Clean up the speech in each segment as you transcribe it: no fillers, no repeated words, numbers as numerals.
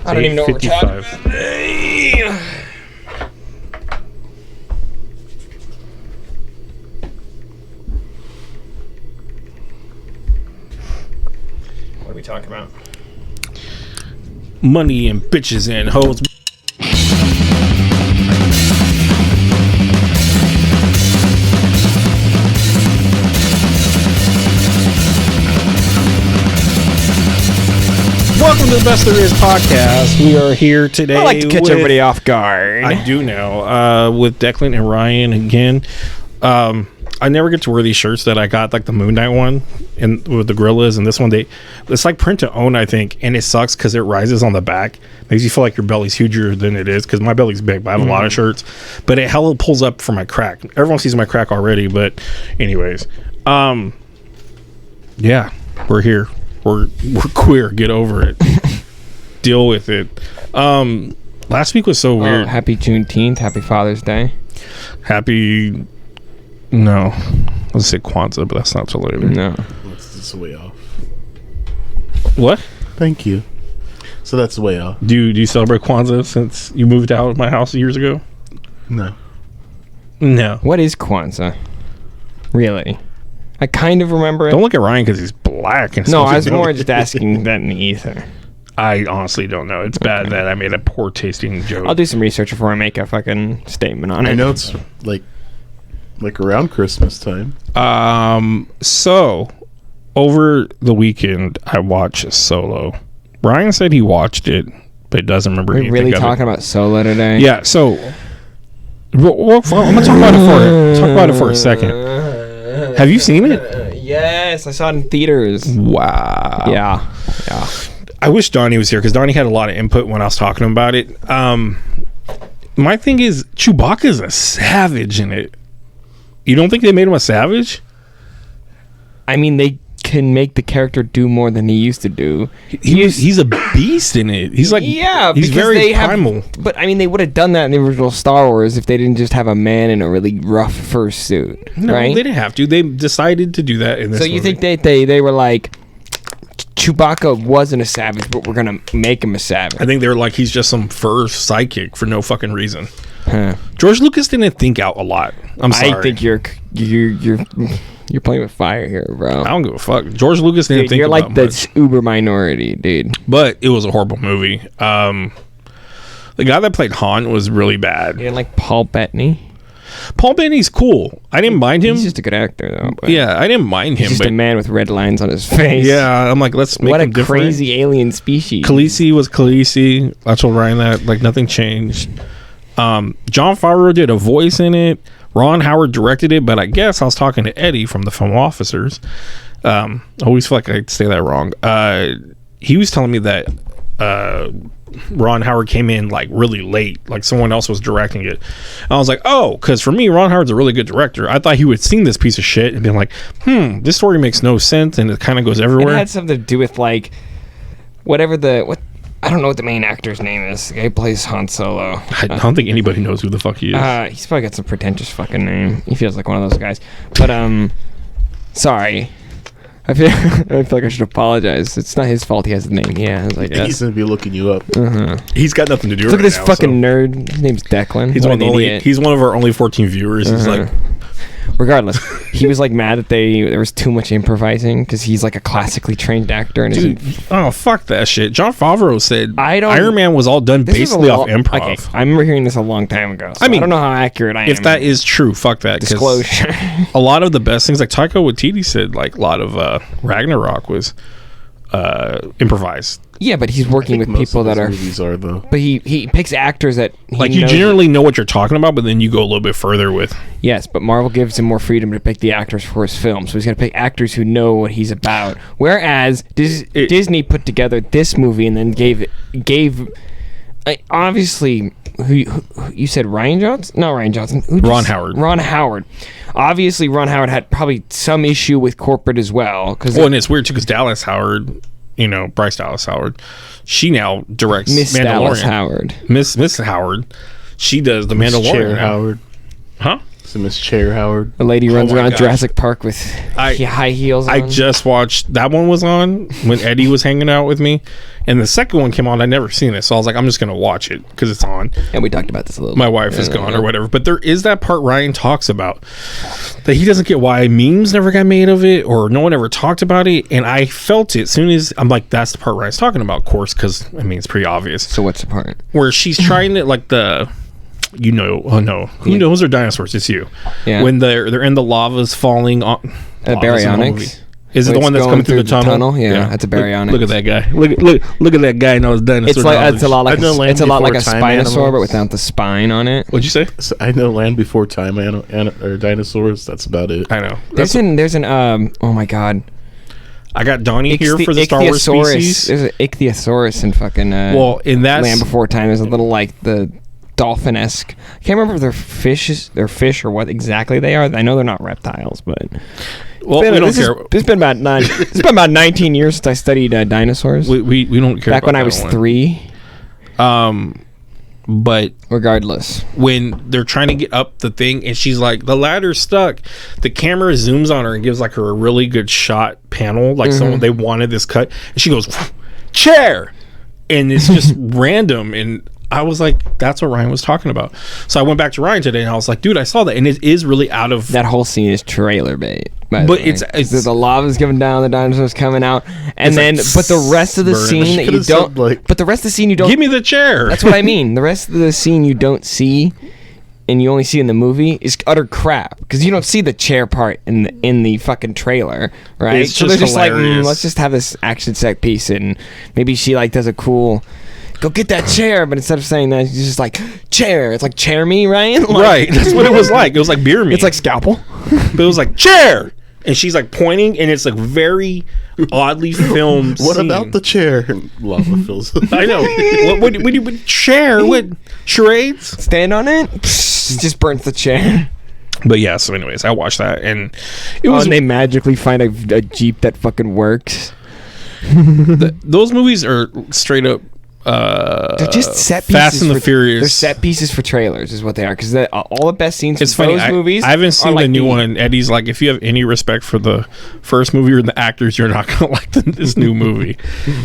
I don't even know what we're talking about. 8:55. What are we talking about? Money and bitches and hoes. Welcome to the Best There Is podcast. We are here today. I like to catch everybody off guard. I do now. With Declan and Ryan again. I never get to wear these shirts that I got, like the Moon Knight one and with the gorillas, and this one it's like print to own, I think, and it sucks because it rises on the back. Makes you feel like your belly's huger than it is because my belly's big, but I have a lot of shirts. But it hella pulls up for my crack. Everyone sees my crack already, but anyways, yeah, we're here. We're queer. Get over it. Deal with it. Last week was so weird. Happy Juneteenth. Happy Father's Day. Happy. No, let's say Kwanzaa, but that's not till later. No, That's way off. What? Thank you. So that's way off. Do you celebrate Kwanzaa since you moved out of my house years ago? No. No. what is Kwanzaa? Really? I kind of remember it. Don't look at Ryan because he's black. And No, I was more just asking that in the ether. I honestly don't know. It's bad that I made a poor tasting joke. I'll do some research before I make a fucking statement on it. I know it's like around Christmas time. So over the weekend, I watched Solo. Ryan said he watched it, but doesn't remember We're anything really of talking it. about Solo today? Yeah. So, I'm gonna talk about it for a second. Have you seen it? Yes, I saw it in theaters. Wow. Yeah. I wish Donnie was here because Donnie had a lot of input when I was talking about it. My thing is, Chewbacca's a savage in it. You don't think they made him a savage? I mean, they can make the character do more than he used to do. He's a beast in it. He's like, yeah, he's because very they primal. But I mean, they would have done that in the original Star Wars if they didn't just have a man in a really rough fursuit, No, right? they didn't have to. They decided to do that in this So you movie. think they were like, Chewbacca wasn't a savage, but we're gonna make him a savage? I think they were like, he's just some fur sidekick for no fucking reason. Huh. George Lucas didn't think out a lot. I'm sorry. I think you're playing with fire here, bro. I don't give a fuck. George Lucas didn't Dude, think you're about like much. the uber minority, dude. But it was a horrible movie. The guy that played Han was really bad. You didn't like Paul Bettany? Paul Bettany's cool. I didn't mind him. He's just a good actor, though. But Yeah, I didn't mind he's him. just But a man with red lines on his face. yeah, I'm like, let's make What a him different. crazy alien species. Khaleesi was Khaleesi. I told Ryan that. Like, nothing changed. John Favreau did a voice in it. Ron Howard directed it, but I guess I was talking to Eddie from the Film Officers. I always feel like I say that wrong. He was telling me that Ron Howard came in like really late, like someone else was directing it. And I was like, oh, because for me, Ron Howard's a really good director. I thought he would seen this piece of shit and been like, this story makes no sense, and it kind of goes everywhere. It had something to do with like I don't know what the main actor's name is. The guy who plays Han Solo. I don't think anybody knows who the fuck he is. He's probably got some pretentious fucking name. He feels like one of those guys. But sorry. I feel like I should apologize. It's not his fault he has the name he has, I guess. He's gonna be looking you up. He's got nothing to do with Look it at this now, fucking nerd. His name's Declan. He's What one, an of the idiot. he's one of our only 14 viewers. He's like, Regardless, he was like mad that there was too much improvising because he's like a classically trained actor and dude, oh fuck that shit. John Favreau said Iron Man was all done this is basically off lo- improv. Okay, I remember hearing this a long time ago. So I mean, don't know how accurate I am. If that is true, fuck that. 'Cause disclosure, a lot of the best things, like Taika Waititi said, like a lot of Ragnarok was improvised. yeah, but he's working with people that are. Movies are though. But he picks actors that Like you knows- generally know what you're talking about, but then you go a little bit further with. Yes, but Marvel gives him more freedom to pick the actors for his film, so he's got to pick actors who know what he's about. Whereas Disney put together this movie and then gave obviously who you said Ryan Johnson? No, Ryan Johnson. Ron Howard. Ron Howard. Obviously, Ron Howard had probably some issue with corporate as well. Well, and it's weird too because Dallas Howard, Bryce Dallas Howard, she now directs Miss Mandalorian. Dallas Howard. Miss Howard, she does the Mandalorian. Chair now. Howard. Huh? So Miss Chair Howard. The lady runs Oh my around gosh. Jurassic Park with high heels on. I just watched that one was on when Eddie was hanging out with me, and the second one came on. I'd never seen it, so I was like, I'm just gonna watch it because it's on. And we talked about this a little. My wife is gone or whatever, but there is that part Ryan talks about that he doesn't get why memes never got made of it or no one ever talked about it, and I felt it as soon as I'm like, that's the part Ryan's talking about, of course, because I mean it's pretty obvious. So what's the part? Where she's trying to like the. Oh no, who knows they're dinosaurs? It's you. Yeah. When they're in the lava's falling on. Baryonyx. Is it the one that's coming through the tunnel? Yeah, that's a baryonyx. Look at that guy. Look at that guy and all his dinosaur. It's like it's a lot like I know Land it's a lot like a Before Time Spinosaur, but animals. without the spine on it. What'd you say? So I know Land Before Time or dinosaurs. That's about it. I know. There's an oh my god. I got Donnie here for the Star Wars species. There's an ichthyosaurus in fucking Well, in that Land Before Time. There's a little like the dolphin-esque. I can't remember if they're fish or what exactly they are. I know they're not reptiles, but well, we don't care. It's been about 19 years since I studied dinosaurs. We don't care. Back when I was one. 3. But regardless, when they're trying to get up the thing and she's like, the ladder's stuck, the camera zooms on her and gives like her a really good shot panel, like someone they wanted this cut, and she goes, chair, and it's just random. And I was like, that's what Ryan was talking about. So I went back to Ryan today and I was like, dude, I saw that, and it is really out of that whole scene is trailer bait. But it's the lava's coming down, the dinosaurs coming out, and then like but the rest of the burning. scene that you Could've said, don't. like, But the rest of the scene you don't. give me the chair. That's what I mean. The rest of the scene you don't see, and you only see in the movie, is utter crap because you don't see the chair part in the fucking trailer, right? It's so just they're just hilarious. like, let's just have this action set piece, and maybe she like does a cool. Go get that chair, but instead of saying that, she's just like chair. It's like chair me, Ryan. Like, Right, that's what it was like. It was like beer me. It's like scalpel. but it was like chair, and she's like pointing, and it's like very oddly filmed. What scene. about the chair? And lava fills it. I know. What chair? What charades? Stand on it. Just burns the chair. But yeah. So, anyways, I watched that, and it was. And they magically find a Jeep that fucking works. Those movies are straight up. They're just set pieces. Fast and the Furious. They're set pieces for trailers, is what they are. Because all the best scenes It's from funny. those movies. I haven't seen are like the new one, and Eddie's like, if you have any respect for the first movie or the actors, you're not gonna like this new movie.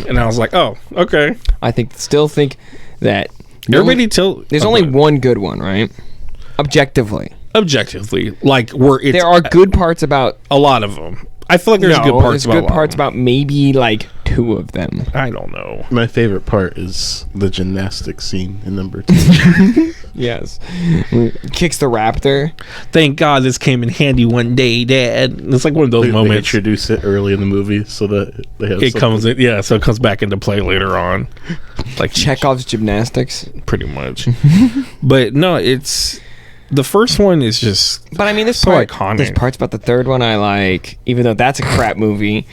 And I was like, oh, okay. I still think that there's only one good one, right? Objectively, like where it's there are good parts about a lot of them. I feel like there's good parts about a lot of them. about maybe like 2 of them. I don't know. My favorite part is the gymnastics scene in number 2. Yes, kicks the raptor. Thank God this came in handy one day, Dad. It's like one of those They moments. introduce it early in the movie so that they have It comes in, yeah. So it comes back into play later on, like Chekhov's gymnastics. pretty much. But no, it's the first one is just. But I mean, so iconic. There's parts about the third one I like, even though that's a crap movie.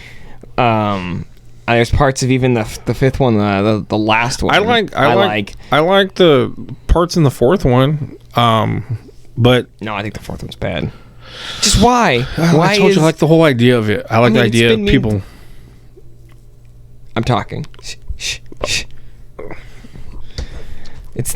There's parts of even the fifth one, the last one. I like the parts in the fourth one. But no, I think the fourth one's bad. Just why? I told you I like the whole idea of it. I like the idea of people. I'm talking. Shh. That's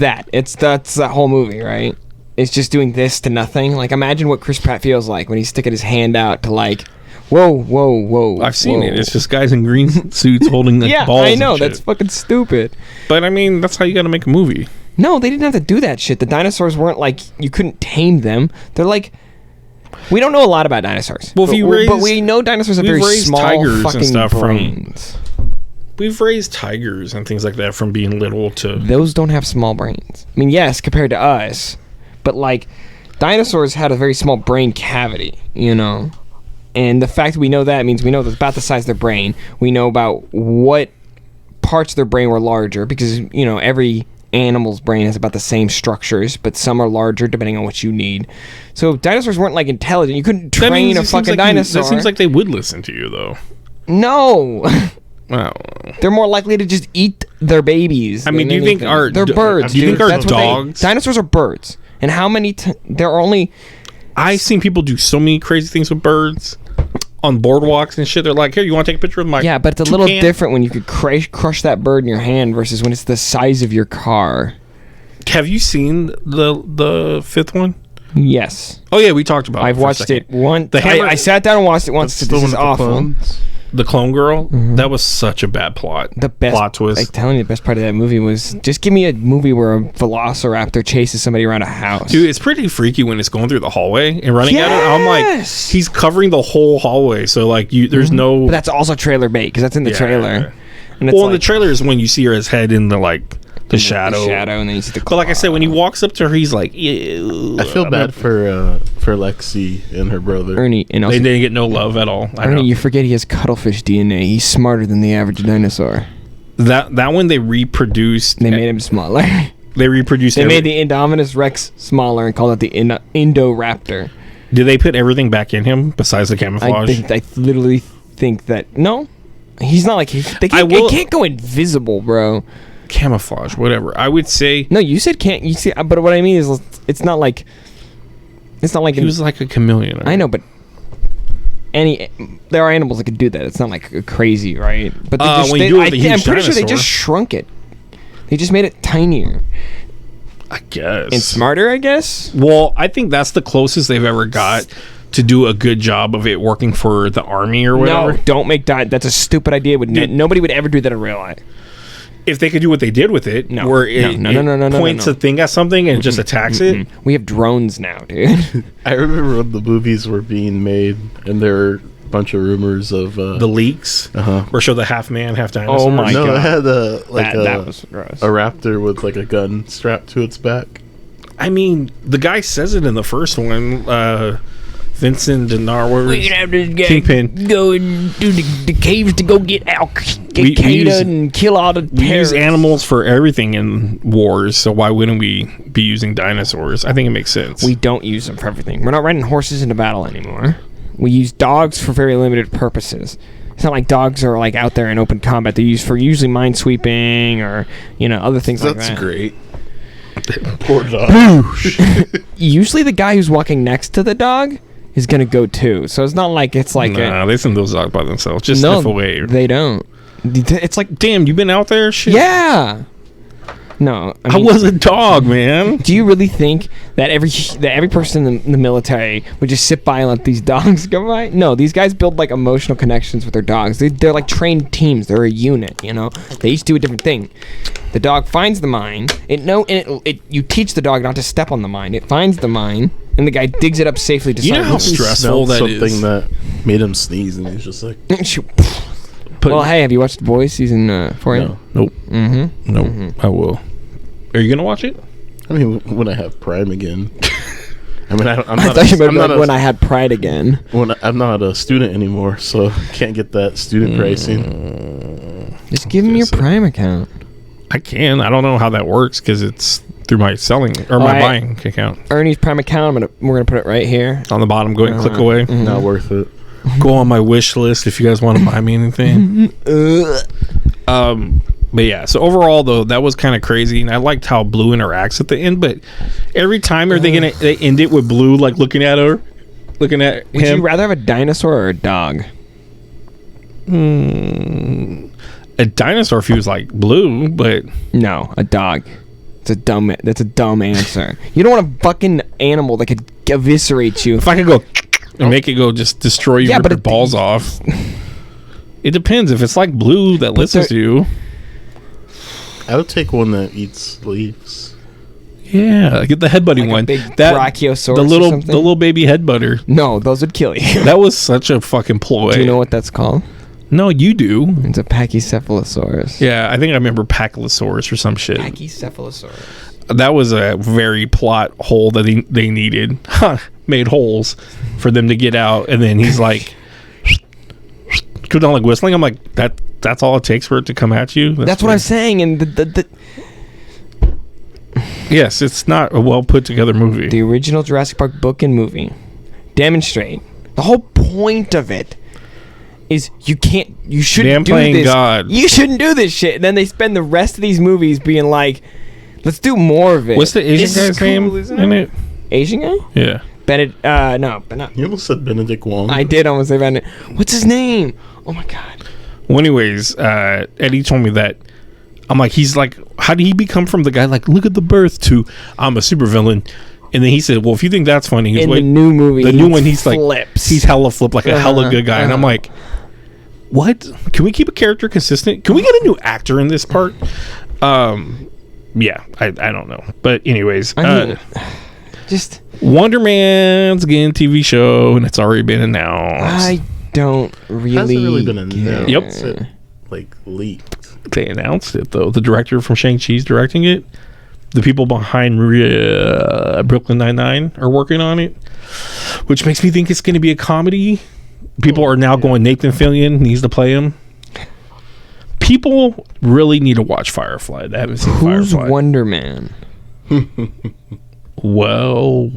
that whole movie, right? It's just doing this to nothing. Like, imagine what Chris Pratt feels like when he's sticking his hand out to like, whoa. I've seen it. It's just guys in green suits holding like balls. I know and shit. that's fucking stupid. But I mean, that's how you got to make a movie. No, they didn't have to do that shit. The dinosaurs weren't like you couldn't tame them. They're like. We don't know a lot about dinosaurs. Well, but we know dinosaurs have very small tigers fucking and stuff brains. We've raised tigers and things like that from being little to. Those don't have small brains. I mean, yes, compared to us, but like dinosaurs had a very small brain cavity, you know. And the fact that we know that means we know that's about the size of their brain. We know about what parts of their brain were larger because, you know, every animal's brain has about the same structures, but some are larger depending on what you need. So dinosaurs weren't like intelligent. You couldn't train a fucking dinosaur. That seems like they would listen to you, though. No. Well, they're more likely to just eat their babies. I mean, do you think they're birds? Do you think dude. our That's what dogs? Dinosaurs are birds. And how many? There are only. I've seen people do so many crazy things with birds on boardwalks and shit. They're like, "Here, you want to take a picture with my?" Yeah, but it's a little different when you could crush that bird in your hand versus when it's the size of your car. Have you seen the fifth one? Yes. Oh yeah, we talked about. I've watched it once. The Hammer- I sat down and watched it once. That's This the is one with the awful. clones? The clone girl. That was such a bad plot. The best plot twist. I'm telling you, the best part of that movie was just give me a movie where a velociraptor chases somebody around a house. Dude, it's pretty freaky when it's going through the hallway and running at it. I'm like, Yes! he's covering the whole hallway, so like there's no. But that's also trailer bait because that's in the Yeah. trailer. And it's Well, in like, the trailer is when you see her head in the shadow. The shadow, and then you see the. But like I said, when he walks up to her, he's like, ew. I feel bad for Lexi and her brother. Ernie, and also They didn't get no love at all. I know. Ernie, you forget he has cuttlefish DNA. He's smarter than the average dinosaur. That one they reproduced. They made him smaller. They reproduced. They made the Indominus Rex smaller and called it the Indoraptor. Did they put everything back in him besides the camouflage? I literally think that no, he's not like they can't go invisible, bro. Camouflage, whatever. I would say No, you said can't. You see, but what I mean is it's not like he was like a chameleon. I know, but there are animals that could do that. It's not like crazy, right? But when you do it with a huge I'm pretty sure they dinosaur. just shrunk it. They just made it tinier I guess. and smarter, I guess. Well, I think that's the closest they've ever got to do a good job of it working for the army or whatever. No, don't make that. That's a stupid idea. Nobody would ever do that in real life. If they could do what they did with it, No, where it no, points no. a thing at something and just attacks it. We have drones now, dude. I remember when the movies were being made, and there were a bunch of rumors of The leaks, or show the half man, half dinosaur. Oh my no, God. it had that was gross. a raptor with like a gun strapped to its back. I mean, the guy says it in the first one. Vincent D'Onofrio. We can have this guy Kingpin. go into the caves to go get Al We Qaeda use- and kill all the We use terrorists. animals for everything in wars, so why wouldn't we be using dinosaurs? I think it makes sense. We don't use them for everything. We're not riding horses into battle anymore. We use dogs for very limited purposes. It's not like dogs are like out there in open combat. They're used for usually minesweeping or other things like that. That's great. Poor dog. Usually the guy who's walking next to the dog is gonna go too. So it's not like it's like they send those dogs by themselves. Just no, sniff away. they don't. It's like Damn, you been out there? Shit. yeah. No, I was a dog, man. Do you really think that every person in the military would just sit by and let these dogs go by? No, these guys build like emotional connections with their dogs. They're like trained teams. They're a unit. They each do a different thing. The dog finds the mine. You teach the dog not to step on the mine. It finds the mine, and the guy digs it up safely to You know how side. stressful that something is. that made him sneeze, and he's just like, Well, hey, have you watched The Boys season 4? no. Nope. Mm-hmm. Nope. I will. Are you gonna watch it? I mean, when I have Prime again. I mean, I'm I not. thought you meant I'm not like when I had Pride again. I'm not a student anymore, so can't get that student pricing. Just give him your Prime account. I can. I don't know how that works because it's through my selling or my buying account. Ernie's Prime account. We're gonna put it right here. On the bottom, go ahead and click away. Not worth it. Go on my wish list if you guys want to buy me anything. But yeah, so overall though, that was kind of crazy, and I liked how Blue interacts at the end. But every time they end it with Blue like looking at her, looking at Would him. you rather have a dinosaur or a dog? A dinosaur feels like Blue, but No, a dog. That's a dumb answer. You don't want a fucking animal that could eviscerate you. if I could go and make it go just destroy you, Yeah, rip but your balls off. It depends. If it's like Blue that listens to you, I would take one that eats leaves. yeah, get the headbutting Like a one. big That brachiosaurus the or little something? the little baby head butter. No, those would kill you. That was such a fucking ploy. Do you know what that's called? No, you do. It's a Pachycephalosaurus. Yeah, I think I remember Pachylosaurus or some shit. Pachycephalosaurus. That was a very plot hole that they needed. Made holes for them to get out, and then he's like, go down like whistling. I'm like, that's all it takes for it to come at you. That's what I'm saying. And Yes, it's not a well put together movie. the original Jurassic Park book and movie demonstrate the whole point of it is you shouldn't Damn do playing this. God. You shouldn't do this shit. And then they spend the rest of these movies being like, let's do more of it. What's the Asian This is guy's cool, name isn't in it? Asian guy? Yeah. Benedict. No, but not. You almost said Benedict Wong. I did almost say Benedict. What's his name? Oh my god. Well, anyways, Eddie told me that. I'm like, he's like, how did he become from the guy like, look at the birth to I'm a supervillain And then he said, well, if you think that's funny, in the new movie, the new one, he's flips. like, he's hella flip, like a hella good guy. And I'm like, what? Can we keep a character consistent? Can we get a new actor in this part? Yeah, I don't know. But anyways, just Wonder Man's getting a TV show, and it's already been announced. I don't really. Hasn't really been announced. Yep. It, like leaked. They announced it though. The director from Shang-Chi's directing it. The people behind Brooklyn Nine-Nine are working on it, which makes me think it's going to be a comedy. People are now going, Nathan Fillion needs to play him. People really need to watch Firefly. They haven't seen Who's Firefly. Wonder Man? Well.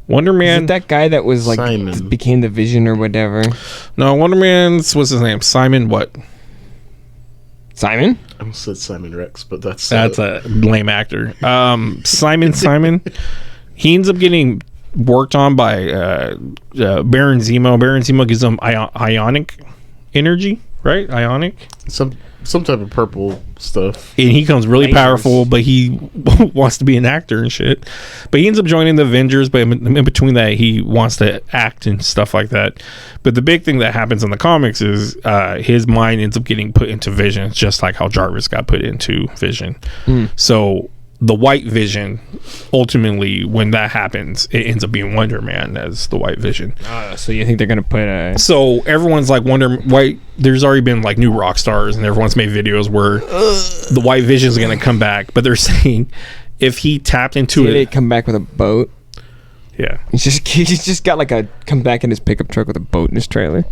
Wonder Is Man. it that guy that was like Simon. became the Vision or whatever? No, Wonder Man's, what's his name? Simon what? Simon? I almost said Simon Rex, but that's A lame actor. Simon. He ends up getting worked on by Baron Zemo. Baron Zemo gives him ionic energy, right? Ionic. some type of purple stuff. And he comes really Lasers. powerful, but he wants to be an actor and shit. But he ends up joining the Avengers, but in between that, he wants to act and stuff like that. But the big thing that happens in the comics is his mind ends up getting put into Vision, just like how Jarvis got put into Vision. So the White Vision, ultimately, when that happens, it ends up being Wonder Man as the White Vision. So you think they're gonna put a? So everyone's like White. There's already been like new rock stars, and everyone's made videos where the White Vision is going to come back. But they're saying if he tapped into Did it, it come back with a boat? yeah. He's just got like a come back in his pickup truck with a boat in his trailer.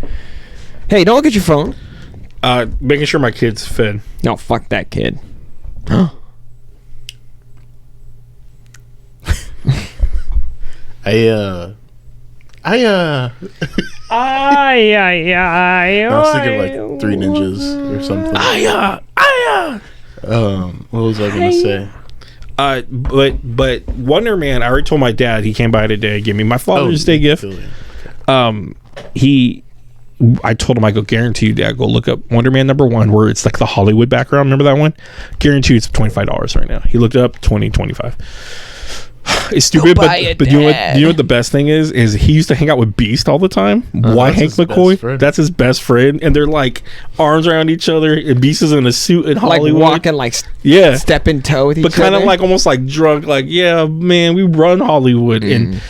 Hey, don't look at your phone. Making sure my kid's fed. No, fuck that kid. I was thinking like Three Ninjas or something. What was I gonna say? But Wonder Man, I already told my dad. He came by today, give me my Father's Day gift. I told him, I go, guarantee you, Dad, go look up Wonder Man #1, where it's like the Hollywood background. Remember that one? Guarantee you it's $25 right now. He looked it up, $25. It's stupid, but you know what the best thing is he used to hang out with Beast all the time. Why Hank McCoy? That's his best friend, and they're like arms around each other. And Beast is in a suit in Hollywood, like walking like yeah, step in toe with each but other, kind of like almost like drunk. Like, yeah, man, we run Hollywood. And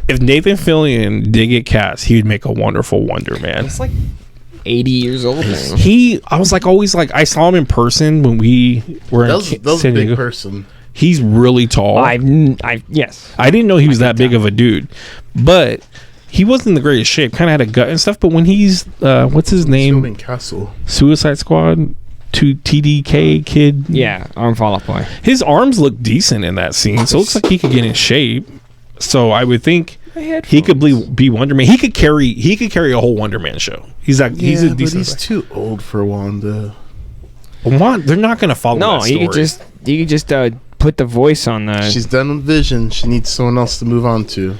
if Nathan Fillion did get cast, he would make a wonderful Wonder Man. it's like 80 years old now. I was like always like I saw him in person when we were in That was a San Diego. big person. He's really tall. Yes. I didn't know he was that big of a dude, but he wasn't in the greatest shape. Kind of had a gut and stuff. But when he's what's his name? Filming Castle. Suicide Squad, TDK kid. Yeah, arm fall off boy. His arms look decent in that scene, so it looks like he could get in shape. So I would think he could be Wonder Man. He could carry a whole Wonder Man show. He's a decent. But he's too old for Wanda. They're not going to follow. No, that story. you could just put the voice on the. She's done with Vision. She needs someone else to move on to.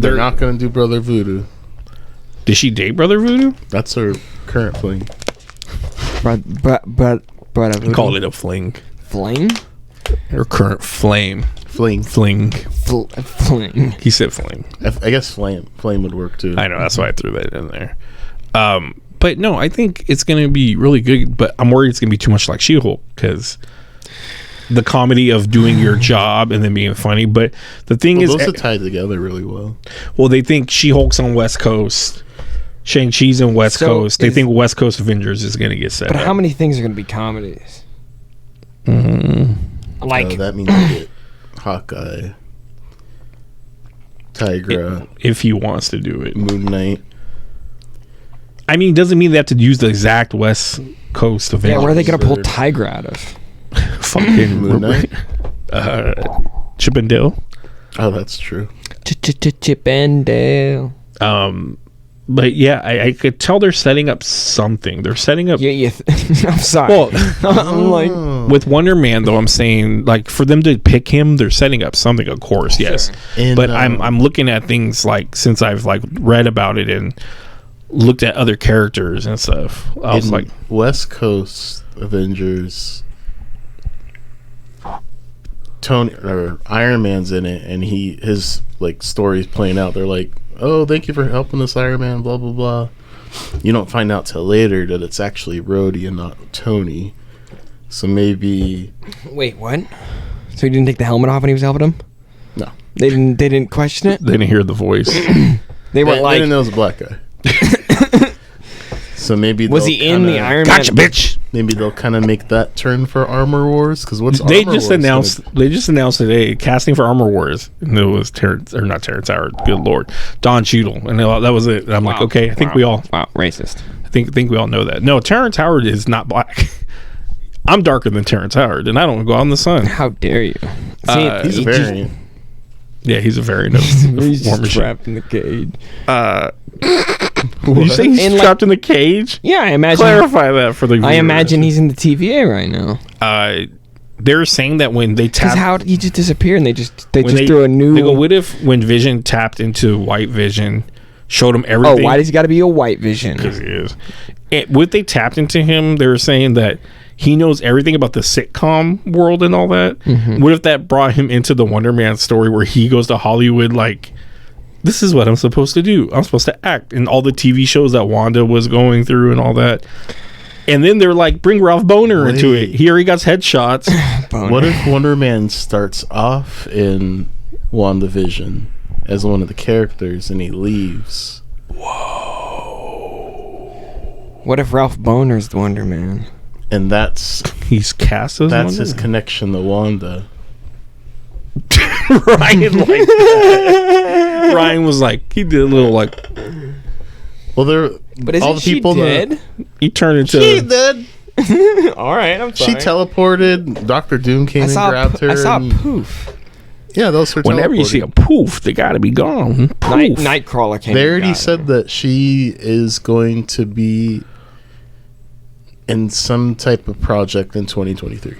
They're not going to do Brother Voodoo. Did she date Brother Voodoo? That's her current fling. He called it a fling. Fling. Her current flame. Fling. Fling. Fling. He said fling. I guess flame would work too. I know, that's why I threw that in there. But no, I think it's going to be really good, but I'm worried it's going to be too much like She-Hulk, because the comedy of doing your job and then being funny. But the thing is, those are tied together really well. Well, they think She-Hulk's on West Coast, Shang-Chi's on West Coast. They think West Coast Avengers is going to get set But up. how many things are going to be comedies? Like That means you get Hawkeye, Tigra, if he wants to do it. Moon Knight. I mean, it doesn't mean they have to use the exact West Coast Avengers. where are they going to pull Tigra out of? Fucking Moon Knight. Chip and Dale. Oh, that's true. Chip and Dale. But yeah, I could tell they're setting up something. They're setting up. I'm sorry. Well, I'm like, with Wonder Man though, I'm saying like for them to pick him, they're setting up something. Of course, yes. And, but I'm looking at things like since I've like read about it and looked at other characters and stuff. I was like, West Coast Avengers. Tony or Iron Man's in it, and his like story's playing out. They're like, "Oh, thank you for helping us, Iron Man." Blah blah blah. You don't find out till later that it's actually Rhodey and not Tony. So maybe. Wait, what? So he didn't take the helmet off when he was helping him? No. They didn't question it? They didn't hear the voice. They weren't They didn't know it was a black guy. So maybe was he in the Iron Man? Gotcha, bitch. Maybe they'll kind of make that turn for Armor Wars, because They just announced today casting for Armor Wars, and it was not Terrence Howard. Good lord, Don Cheadle, and that was it. And I'm like, okay, I think we all racist. I think we all know that. No, Terrence Howard is not black. I'm darker than Terrence Howard, and I don't go out in the sun. How dare you? He's a variant. Yeah, he's a variant of he's War Machine. trapped in the cage. You say he's trapped in the cage? Yeah, I imagine. Clarify that for the viewers. I imagine he's in the TVA right now. They're saying that when they Because how did he just disappear and they just threw a new... They go, what if when Vision tapped into White Vision, showed him everything? Oh, why does he got to be a White Vision? Because he is. What they tapped into him, they were saying that he knows everything about the sitcom world and all that. Mm-hmm. What if that brought him into the Wonder Man story where he goes to Hollywood like, this is what I'm supposed to do. I'm supposed to act in all the TV shows that Wanda was going through and all that. And then they're like, bring Ralph Boner into it. He already got headshots. What if Wonder Man starts off in WandaVision as one of the characters and he leaves? Whoa. What if Ralph Boner's the Wonder Man? And he's cast as that's Wonder his Man? connection to Wanda. Ryan like that. Ryan was like, he did a little like. Well, but isn't all the she people dead? He turned into. She did. All right, I'm sorry. She teleported. Doctor Doom came and grabbed her. I saw a poof. Yeah, that was her. Whenever you see a poof, they gotta be gone. Poof. Nightcrawler came. They already said that she is going to be in some type of project in 2023.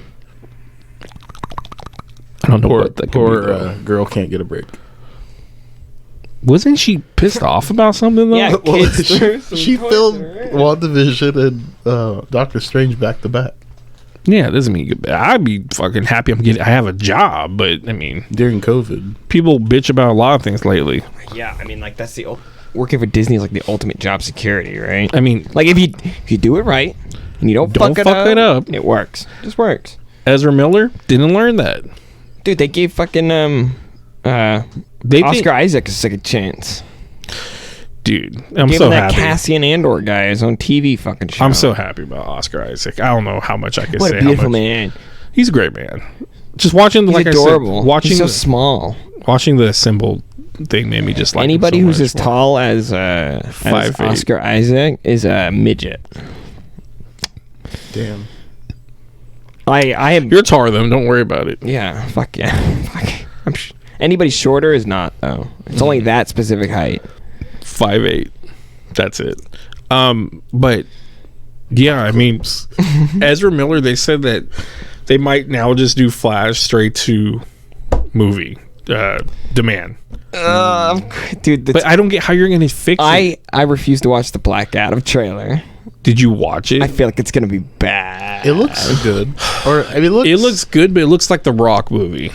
I don't know what that could be. Girl can't get a break. Wasn't she pissed off about something though? Yeah, Well, she filmed WandaVision and Doctor Strange back to back. Yeah, it doesn't mean I'd be fucking happy I have a job, but I mean During COVID. people bitch about a lot of things lately. Yeah, I mean, like that's working for Disney is like the ultimate job security, right? I mean, like if you do it right and you don't fuck it up, it works. It just works. Ezra Miller didn't learn that. Dude, they gave fucking Oscar Isaac a second chance. Dude, I'm gave so him that happy. Cassian Andor guy his own TV fucking show. I'm so happy about Oscar Isaac. I don't know how much I can what say. a beautiful man. He's a great man. Just watching, He's like adorable. I said, watching He's so small. Watching the symbol thing made me just like anybody him so who's much as more. tall as Oscar Isaac is a midget. Damn. I am. You're taller than him. Don't worry about it. Yeah. Fuck yeah. Fuck. Anybody shorter is not though. It's only that specific height. 5'8". That's it. But yeah, I mean, Ezra Miller. They said that they might now just do Flash straight to movie demand. Dude, but I don't get how you're gonna fix it. I refuse to watch the Black Adam trailer. Did you watch it? I feel like it's gonna be bad. It looks good. Or I mean, it looks good, but it looks like the Rock movie.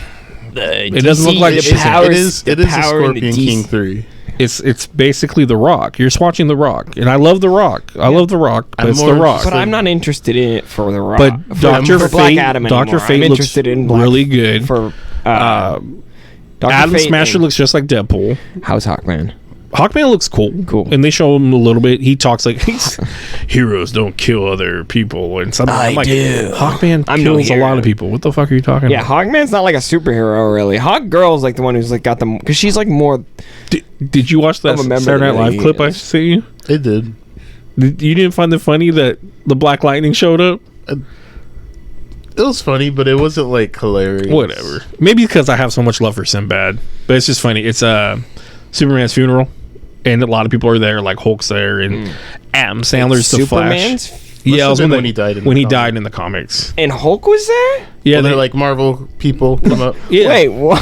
It doesn't look like it is a Scorpion King 3. It's basically The Rock. You're just watching The Rock, and I love The Rock. I love The Rock, but it's The Rock. But I'm not interested in it for The Rock. But Dr. Fate, Dr. Fate looks really good. For Adam Fate Smasher looks just like Deadpool. How's Hawkman? Hawkman looks cool. And they show him a little bit. He talks like heroes don't kill other people, and something. I'm like, do. Hawkman kills a lot of people. What the fuck are you talking about? Yeah, Hawkman's not like a superhero really. Hawk Girl's like the one who's like got them because she's like more. Did you watch that Saturday Night Live clip I sent you? It did. You didn't find it funny that the Black Lightning showed up? It was funny, but it wasn't like hilarious. Whatever. Maybe because I have so much love for Sinbad, but it's just funny. It's Superman's funeral, and a lot of people are there. Like Hulk's there, and Adam Sandler's the Flash. Yeah, it was when he died. When he died in the comics, and Hulk was there. Yeah, they're like Marvel people come up. Yeah. Wait, what?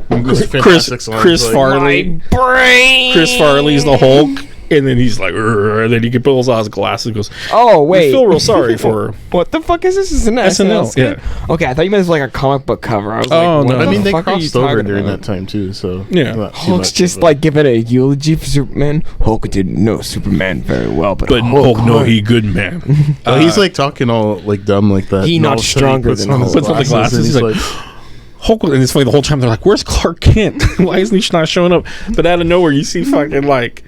Chris Farley. My brain. Chris Farley's the Hulk, And then he's like, "Urgh," and then he pulls out his glasses and goes, Oh wait, I feel real sorry for her. What the fuck is this? This is an SNL, skit? Okay, I thought you meant it was like a comic book cover. I was Oh, like, what no. the I mean, they fuck are you crossed over talking during about? that time too, so Yeah. not too Hulk's much just of a- like giving a eulogy for Superman. Hulk didn't know Superman very well, but Hulk, no, could. he good man. he's like talking all like dumb like that. He and not all of a sudden stronger puts than on his Hulk. Puts on the glasses, and he's he's like, like, Hulk, and it's funny the whole time they're like, "Where's Clark Kent? Why isn't he not showing up?" But out of nowhere, you see fucking like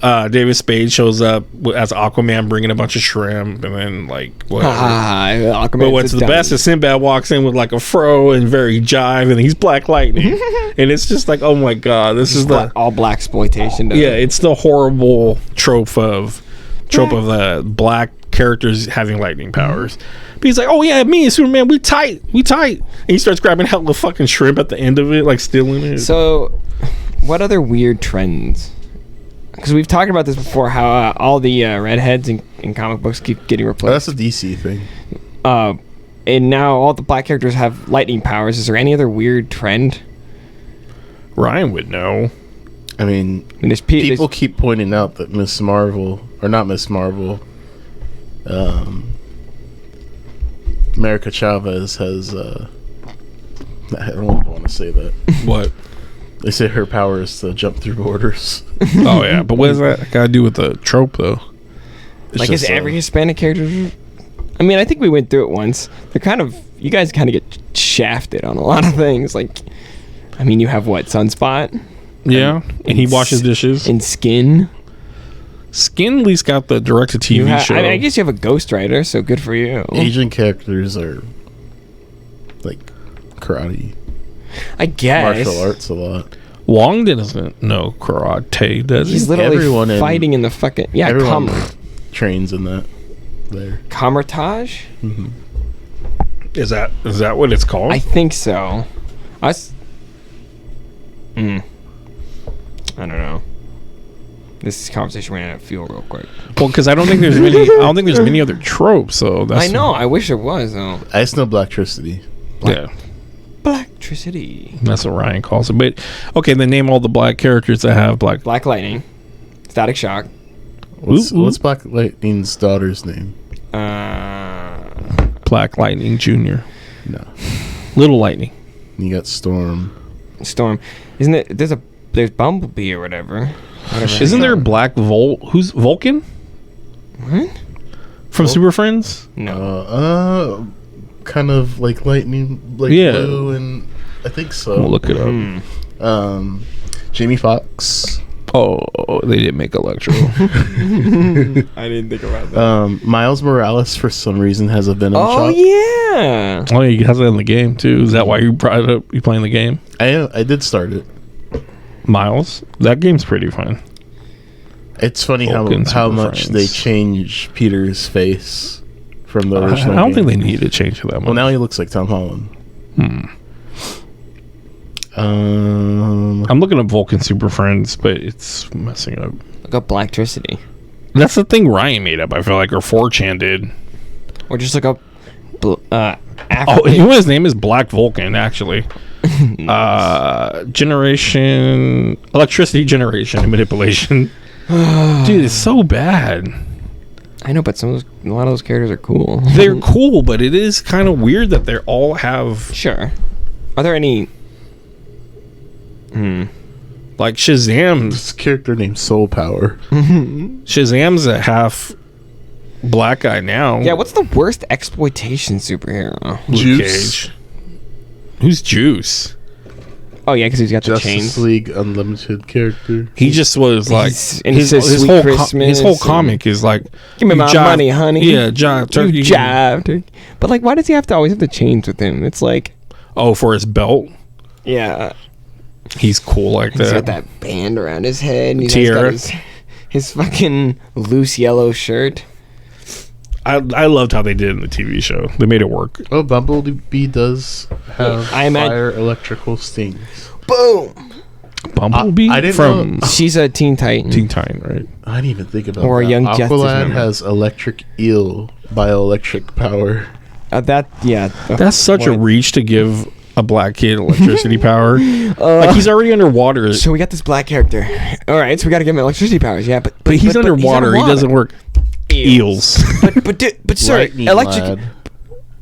David Spade shows up as Aquaman, bringing a bunch of shrimp, and then like whatever. But what's the best is Sinbad walks in with like a fro and very jive, and he's Black Lightning, and it's just like, oh my god, this is the all black exploitation. yeah, it's the horrible trope of the black characters having lightning powers. But he's like, oh yeah, me and Superman, we tight. And he starts grabbing hella fucking shrimp at the end of it, like stealing it. So, what other weird trends? Because we've talked about this before, how all the redheads in comic books keep getting replaced. that's a DC thing. And now all the black characters have lightning powers. Is there any other weird trend? Ryan would know. I mean, There's people keep pointing out that Miss Marvel, or not Miss Marvel, America Chavez has. I don't want to say that. What? They say her power is to jump through borders. Oh yeah, but what does that got to do with the trope though? It's like, just, is every Hispanic character? I mean, I think we went through it once. They're kind of, you guys kind of get shafted on a lot of things. Like, I mean, you have what, Sunspot? Yeah, and he washes dishes. And Skin. Skin at least got the direct-to-TV You show. I mean, I guess you have a Ghostwriter, so good for you. Asian characters are like karate, I guess. martial arts a lot. Wong doesn't know karate, does he? He's literally Everyone in- fighting in the fucking Everyone trains in that. There. Kamertage? Is that what it's called? I think so. I don't know. This conversation ran out of fuel real quick. Well, because I don't think there's many. I don't think there's many other tropes. So that's I know. I wish there was though. I just know Blacktricity. Yeah, Blacktricity. that's what Ryan calls it. But okay, then name all the black characters that have black. Black Lightning. Static Shock. What's Black Lightning's daughter's name? Black Lightning Jr. No. Little Lightning. You got Storm. Storm. Isn't it? There's Bumblebee or whatever. Isn't there Black Volt? Who's Vulcan? What? From Super Friends? No. Kind of like lightning, like Yeah. blue, and I think so. We'll look it up. Jamie Foxx. Oh, they didn't make Electro. I didn't think about that. Miles Morales for some reason has a Venom Oh shot. yeah. Oh, he has it in the game too. Is that why you brought it up? You playing the game? I did start it. Miles, that game's pretty fun. It's funny Vulcan how Super much Friends. they change Peter's face from the I original. don't think they game. need to change it that much. Well, now he looks like Tom Holland. I'm looking at Vulcan Super Friends, but it's messing up. Look up Blacktricity. That's the thing Ryan made up. I feel like, or 4chan did. Or just look up. Oh, African. you know his name is Black Vulcan, actually. Generation, electricity generation and manipulation. Dude, it's so bad. I know, but a lot of those characters are cool. They're cool, but it is kind of weird that they all have Sure. Are there any? like Shazam's. This character named Soul Power. Shazam's a half black guy now. Yeah. What's the worst exploitation superhero? Luke Juice. Cage. Who's Juice? Oh yeah, because he's got the Justice chains. League Unlimited character. He just was like And he says Sweet Christmas his whole and- comic is like, Give me you my money, honey. Yeah, jive turkey. You jive, turkey. But like, why does he have to always have the chains with him? It's like, Oh, for his belt, yeah, he's cool like he's got that. that band around his head. And he's Tiara. got his fucking loose yellow shirt. I loved how they did it in the TV show. They made it work. Oh, Bumblebee does have I imagine- fire electrical stings. Boom. Bumblebee I didn't from know- She's a Teen Titan. Teen Titan, right? I didn't even think about Or a that. young Justice Aqualad member. has electric eel bioelectric power. Yeah. That's such a reach to give a black kid electricity power. Like he's already underwater. So we got this black character. All right, so we got to give him electricity powers. Yeah, but he's underwater. He doesn't work. Eels. but sir, Lightning electric lad.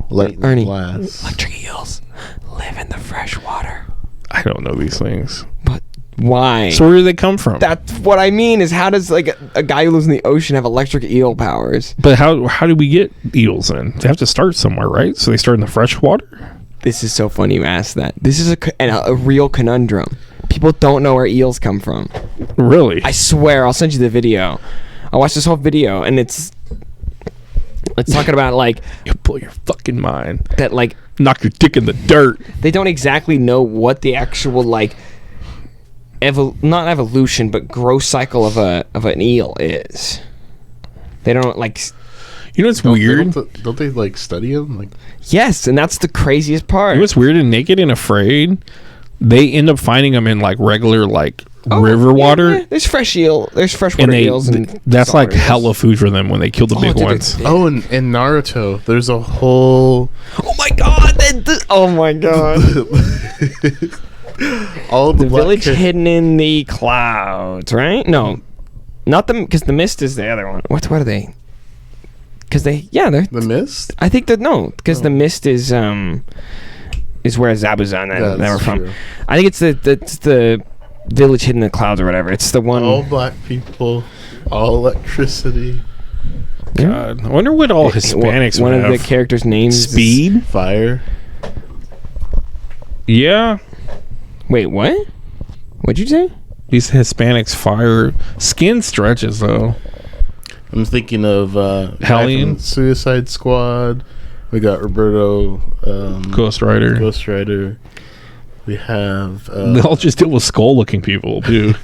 Lightning Ernie, blast. electric eels live in the fresh water. I don't know these things. But why? So where do they come from? That's what I mean. Is how does like a guy who lives in the ocean have electric eel powers? But how do we get eels in? They have to start somewhere, right? So they start in the fresh water. This is so funny you asked that. This is a real conundrum. People don't know where eels come from. Really? I swear, I'll send you the video. I watched this whole video, and it's talking about like You'll blow your fucking mind. that like Knock your dick in the dirt. they don't exactly know what the actual like not evolution but growth cycle of an eel is. They don't like. You know what's Don't- weird? Don't they like study them? Like, Yes, and that's the craziest part. You know what's weird? In Naked and Afraid, they end up finding them in like regular like Oh, river yeah, water. yeah. There's freshwater And eels, and that's like saltwater eels. hella food for them when they kill the big dude, ones. oh, and in Naruto, there's a whole Oh my god! Oh my god! all The black village char- hidden in the clouds, right? No, not them, because the mist is the other one. What are they? Because they're. The mist. I think that no, because the mist is where Zabuzon and they were from. True. I think it's the village hidden in the clouds or whatever. It's the one. All black people, all electricity, God, I wonder what all Hispanics One would of the have. characters' names. is- Speed. fire. Yeah, Wait, what? What'd you say? these Hispanics fire skin stretches though. I'm thinking of Hellion? Suicide Squad. We got Roberto, Ghost Rider. Ghost Rider. We have They all just deal with skull-looking people too.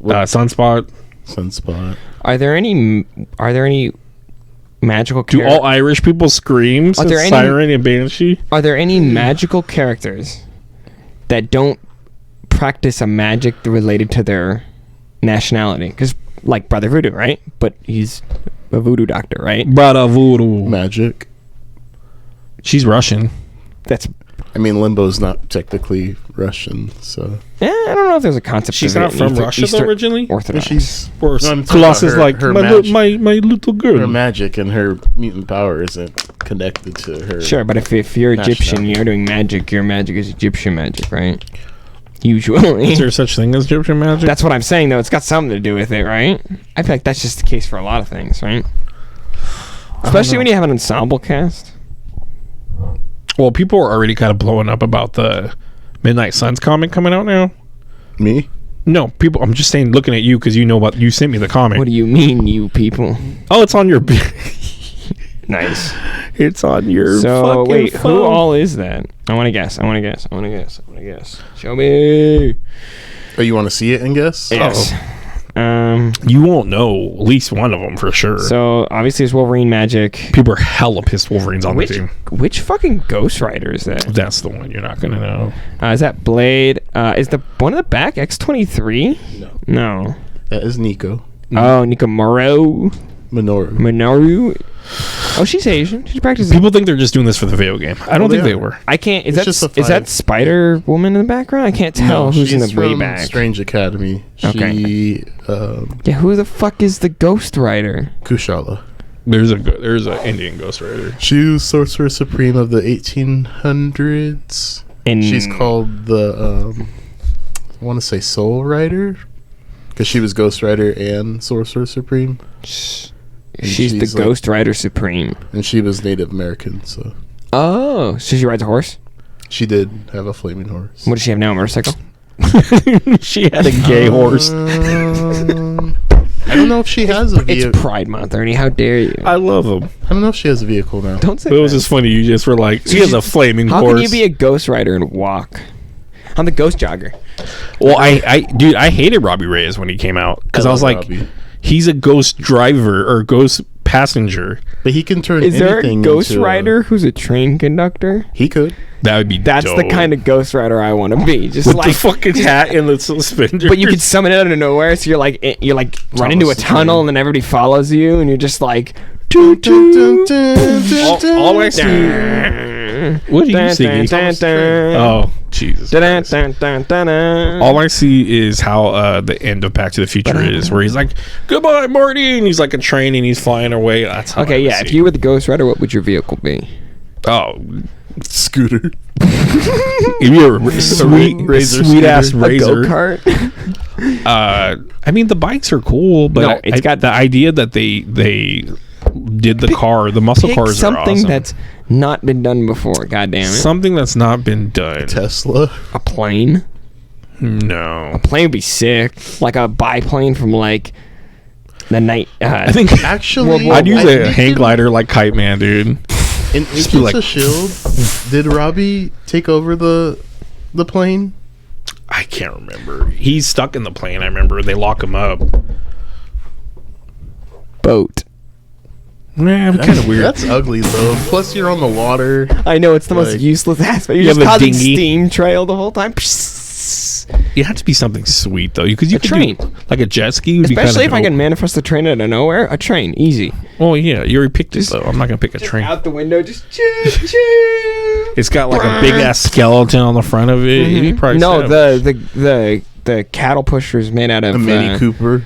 Sunspot. Sunspot. Are there any magical? Do all Irish people scream? Are there any- Siren and Banshee? Are there any magical characters that don't practice a magic related to their nationality? Because, like Brother Voodoo, right? But he's a voodoo doctor, right? Brother Voodoo. Magic. She's Russian. That's. I mean, Limbo's not technically Russian, so I don't know if there's a concept. She's of not from Russia though, originally. Orthodox. she's Or No, I'm talking Colossus about like her my, magic. my little girl. her magic and her mutant power isn't connected to her. Sure, but if you're Egyptian, Nationality. you're doing magic. Your magic is Egyptian magic, right? Usually. Is there such thing as Egyptian magic? That's what I'm saying, though. It's got something to do with it, right? I feel like that's just the case for a lot of things, right? Especially when you have an ensemble cast. Well, people are already kind of blowing up about the Midnight Suns comic coming out now. Me? No, people. I'm just saying, looking at you because you know about. You sent me the comic. What do you mean, you people? Oh, it's on your. Nice. It's on your. So, fucking wait, phone. who all is that? I want to guess. Show me. Oh, you want to see it and guess? Yes. You won't know at least one of them for sure. So, obviously, it's Wolverine magic. People are hella pissed Wolverine's on Which, the team. which fucking Ghost Rider is that? That's the one you're not gonna know. Is that Blade? Is the one in the back X-23? No. That is Nico. Oh, Nikomoro. Minoru. Oh, she's Asian. She practices. People think they're just doing this for the video game. I don't think they they are. were. I can't. Is It's just a that five. Spider Woman in the background? I can't tell who's in the she's way from back. Strange Academy. Okay. She, Yeah, who the fuck is the Ghost Rider? Kushala. There's a Indian Ghost Rider. She was Sorcerer Supreme of the 1800s. And She's called the, I want to say Soul Rider. Because she was Ghost Rider and Sorcerer Supreme. She's the she's like- Ghost Rider Supreme. And she was Native American, so. Oh, so she rides a horse? She did have a flaming horse. What does she have now? A motorcycle? She had a gay horse. I don't know if she has a vehicle. It's Pride Month, Ernie. How dare you? I love him. I don't know if she has a vehicle now. Don't say But it was that. just funny. You just were like, she has a flaming How horse. can you be a Ghost Rider and walk? I'm the Ghost Jogger. Well, dude, I hated Robbie Reyes when he came out because I was love like, Robbie. he's a ghost driver or ghost passenger. But he can turn Is there a anything Ghost into Rider who's a train conductor? He could. That would be That's dope. the kind of Ghost Rider I want to be. Just with like the fucking hat and the suspenders. But you can summon it out of nowhere, so you're like run into a the tunnel, train. and then everybody follows you, and you're just like, Dun, dun, dun, dun, dun, all I dun. see. What do you see? Oh, Jesus. All I see is how the end of Back to the Future is, where he's like, "Goodbye, Marty," and he's like a train and he's flying away. That's how Okay, yeah. If you were the Ghost Rider, what would your vehicle be? Oh, Scooter. if you're a sweet ass razor. Go-kart? I mean, the bikes are cool, but No, it's got the idea that they did the car, the muscle cars are something awesome. that's not been done before. God damn it. Something that's not been done. Tesla. A plane? No. A plane would be sick. Like a biplane from like the night. I think Actually, I'd use I a think hang glider like Kite Man, dude. In Just be Agents like- of Shield, did Robbie take over the plane? I can't remember. He's stuck in the plane. I remember they lock him up. boat. Man, kind of weird. That's ugly though. Plus, you're on the water. I know, it's the most Like- useless aspect. You You're have just a causing dinghy. steam trail the whole time. It had to be something sweet though, because you A could train. do like a jet ski. Would Especially be if I can manifest a train out of nowhere. A train, easy. Well, yeah, you already picked it though. I'm not gonna pick a train. Out the window, just choo choo. It's got like a big ass skeleton on the front of it. It'd be probably No, savage. the cattle pusher is made out of A Mini Cooper.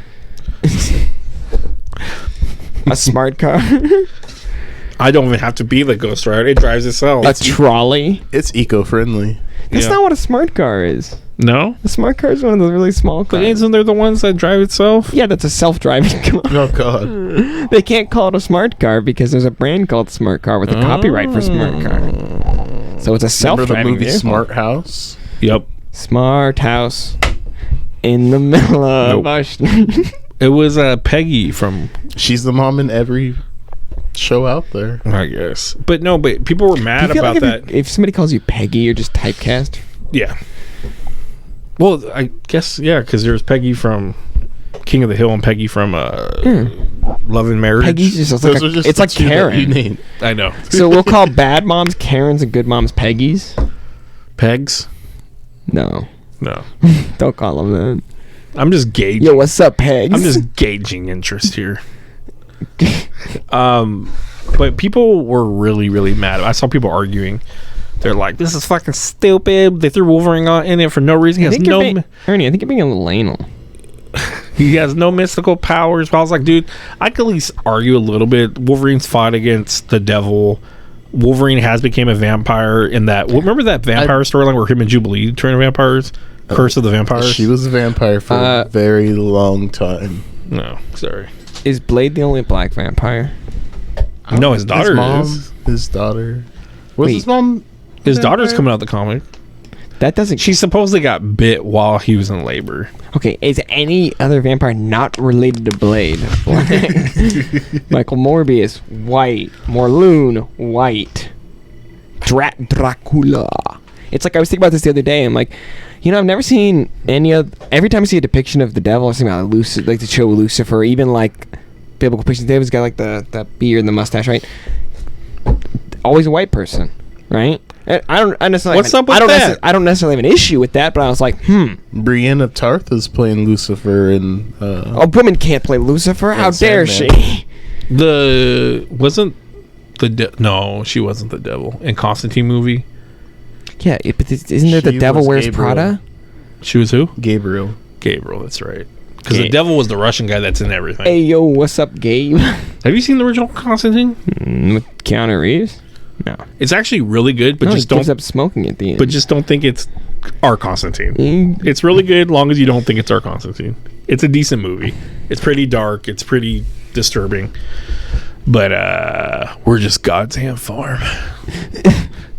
a smart car, I don't even have to be the Ghost Rider. It drives itself. a trolley. It's eco-friendly. That's Yeah. not what a smart car is. No, A smart car is one of those really small but cars. isn't there the ones that drive itself? Yeah, that's a self-driving car. Oh God. They can't call it a smart car because there's a brand called Smart Car with a copyright for smart car. So it's a Remember the self-driving movie vehicle. Smart House? Yep. Smart house in the middle of our street. It was Peggy from, She's the mom in every show out there. I guess. But no, but people were Do you mad feel about like that. if somebody calls you Peggy, you're just typecast? Yeah. Well, I guess, yeah, because there's Peggy from King of the Hill and Peggy from Love and Marriage. Peggy's just Those like are just it's the like two that you Karen. named. I know. So we'll call bad moms Karens and good moms Peggy's? Pegs? No. No. Don't call them that. I'm just gauging. Yo, what's up, Pegs? I'm just gauging interest here. But people were really, really mad. I saw people arguing. They're like, "This is fucking stupid." They threw Wolverine in it for no reason. He has Ernie, I think you're being a little anal. he has no mystical powers. But I was like, dude, I could at least argue a little bit. Wolverine's fought against the devil. Wolverine has become a vampire in that. Remember that vampire storyline where him and Jubilee turned vampires? Curse of the Vampires. She was a vampire for a very long time. No, sorry. Is Blade the only black vampire? No, his daughter His mom, is. his daughter. Was Wait. his mom? His daughter's vampire? coming out the comic. That doesn't. She supposedly got bit while he was in labor. Okay, is any other vampire not related to Blade? Michael Morbius, white. Morlun, white. Dracula. It's like I was thinking about this the other day. I'm like, you know, I've never seen any of. Every time I see a depiction of the devil, I see about like the show Lucifer, even like biblical pictures. David's got like the beard and the mustache, right? Always a white person, right? And I don't necessarily. What's up with that? I don't necessarily have an issue with that, but I was like, Brianna Tarth is playing Lucifer in. a woman can't play Lucifer. How That's dare Sandman. she? No, she wasn't the devil in Constantine movie. Yeah, but isn't there the She Devil was Wears Gabriel. Prada? She was who? Gabriel. Gabriel. That's right. Because the Ga- devil was the Russian guy that's in everything. Hey yo, what's up, Gabe? Have you seen the original Constantine? With Keanu Reeves? No. It's actually really good, but No, just he gives don't. up smoking at the end. But just don't think it's our Constantine. Mm, It's really good, long as you don't think it's our Constantine. It's a decent movie. It's pretty dark. It's pretty disturbing. But we're just God's hand farm.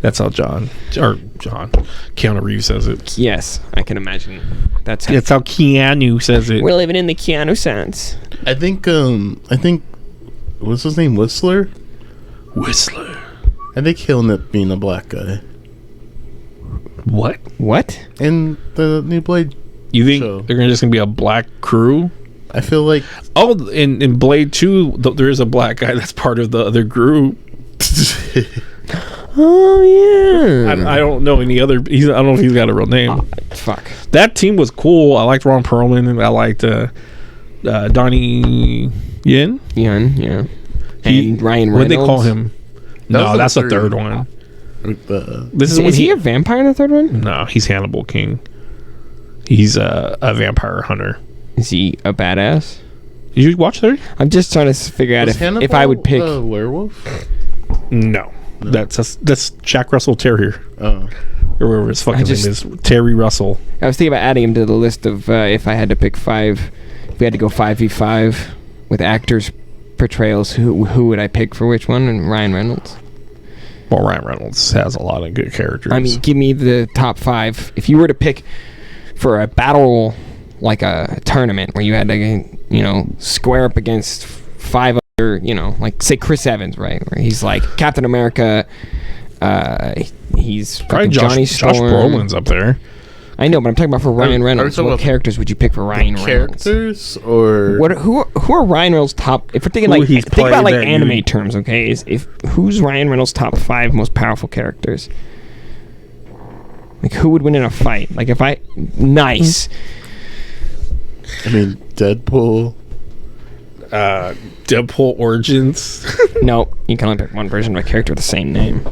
That's how Keanu Reeves says it. yes, I can imagine. That's how That's how Keanu says it. we're living in the Keanu sense. I think. What's his name? Whistler. Whistler. I think he'll end up being a black guy What? What? in the new Blade. You think So- they're just gonna be a black crew? I feel like. Oh, in Blade 2, there is a black guy that's part of the other group. Oh yeah. I don't know any other. I don't know if he's got a real name. Fuck. That team was cool. I liked Ron Perlman and I liked Donnie Yen. Yeah. And Ryan Reynolds. What did they call him? That was No, the that's the third. third one. This is when Is he a vampire in the third one? No, he's Hannibal King. He's a vampire hunter. Is he a badass? Did you watch 30? I'm just trying to figure out if I would pick a werewolf. No. That's Jack Russell Terrier. Oh, Or whatever his fucking name is. Terry Russell. I was thinking about adding him to the list of if I had to pick 5, if we had to go 5v5 with actors portrayals, who would I pick for which one? And Ryan Reynolds. Well, Ryan Reynolds has a lot of good characters. I mean, give me the top 5. If you were to pick for a battle, like a tournament where you had to, square up against 5 other, like say Chris Evans, right? Where he's like Captain America. He's probably Johnny Storm. Josh Brolin's up there. I know, but I'm talking about for Ryan Reynolds. What characters would you pick for Ryan Reynolds? Characters or who are Ryan Reynolds' top? If we're thinking think about like anime terms, okay? Who's Ryan Reynolds' top 5 most powerful characters? Like who would win in a fight? Like nice. I mean, Deadpool. Deadpool Origins. No, you can only pick one version of a character with the same name.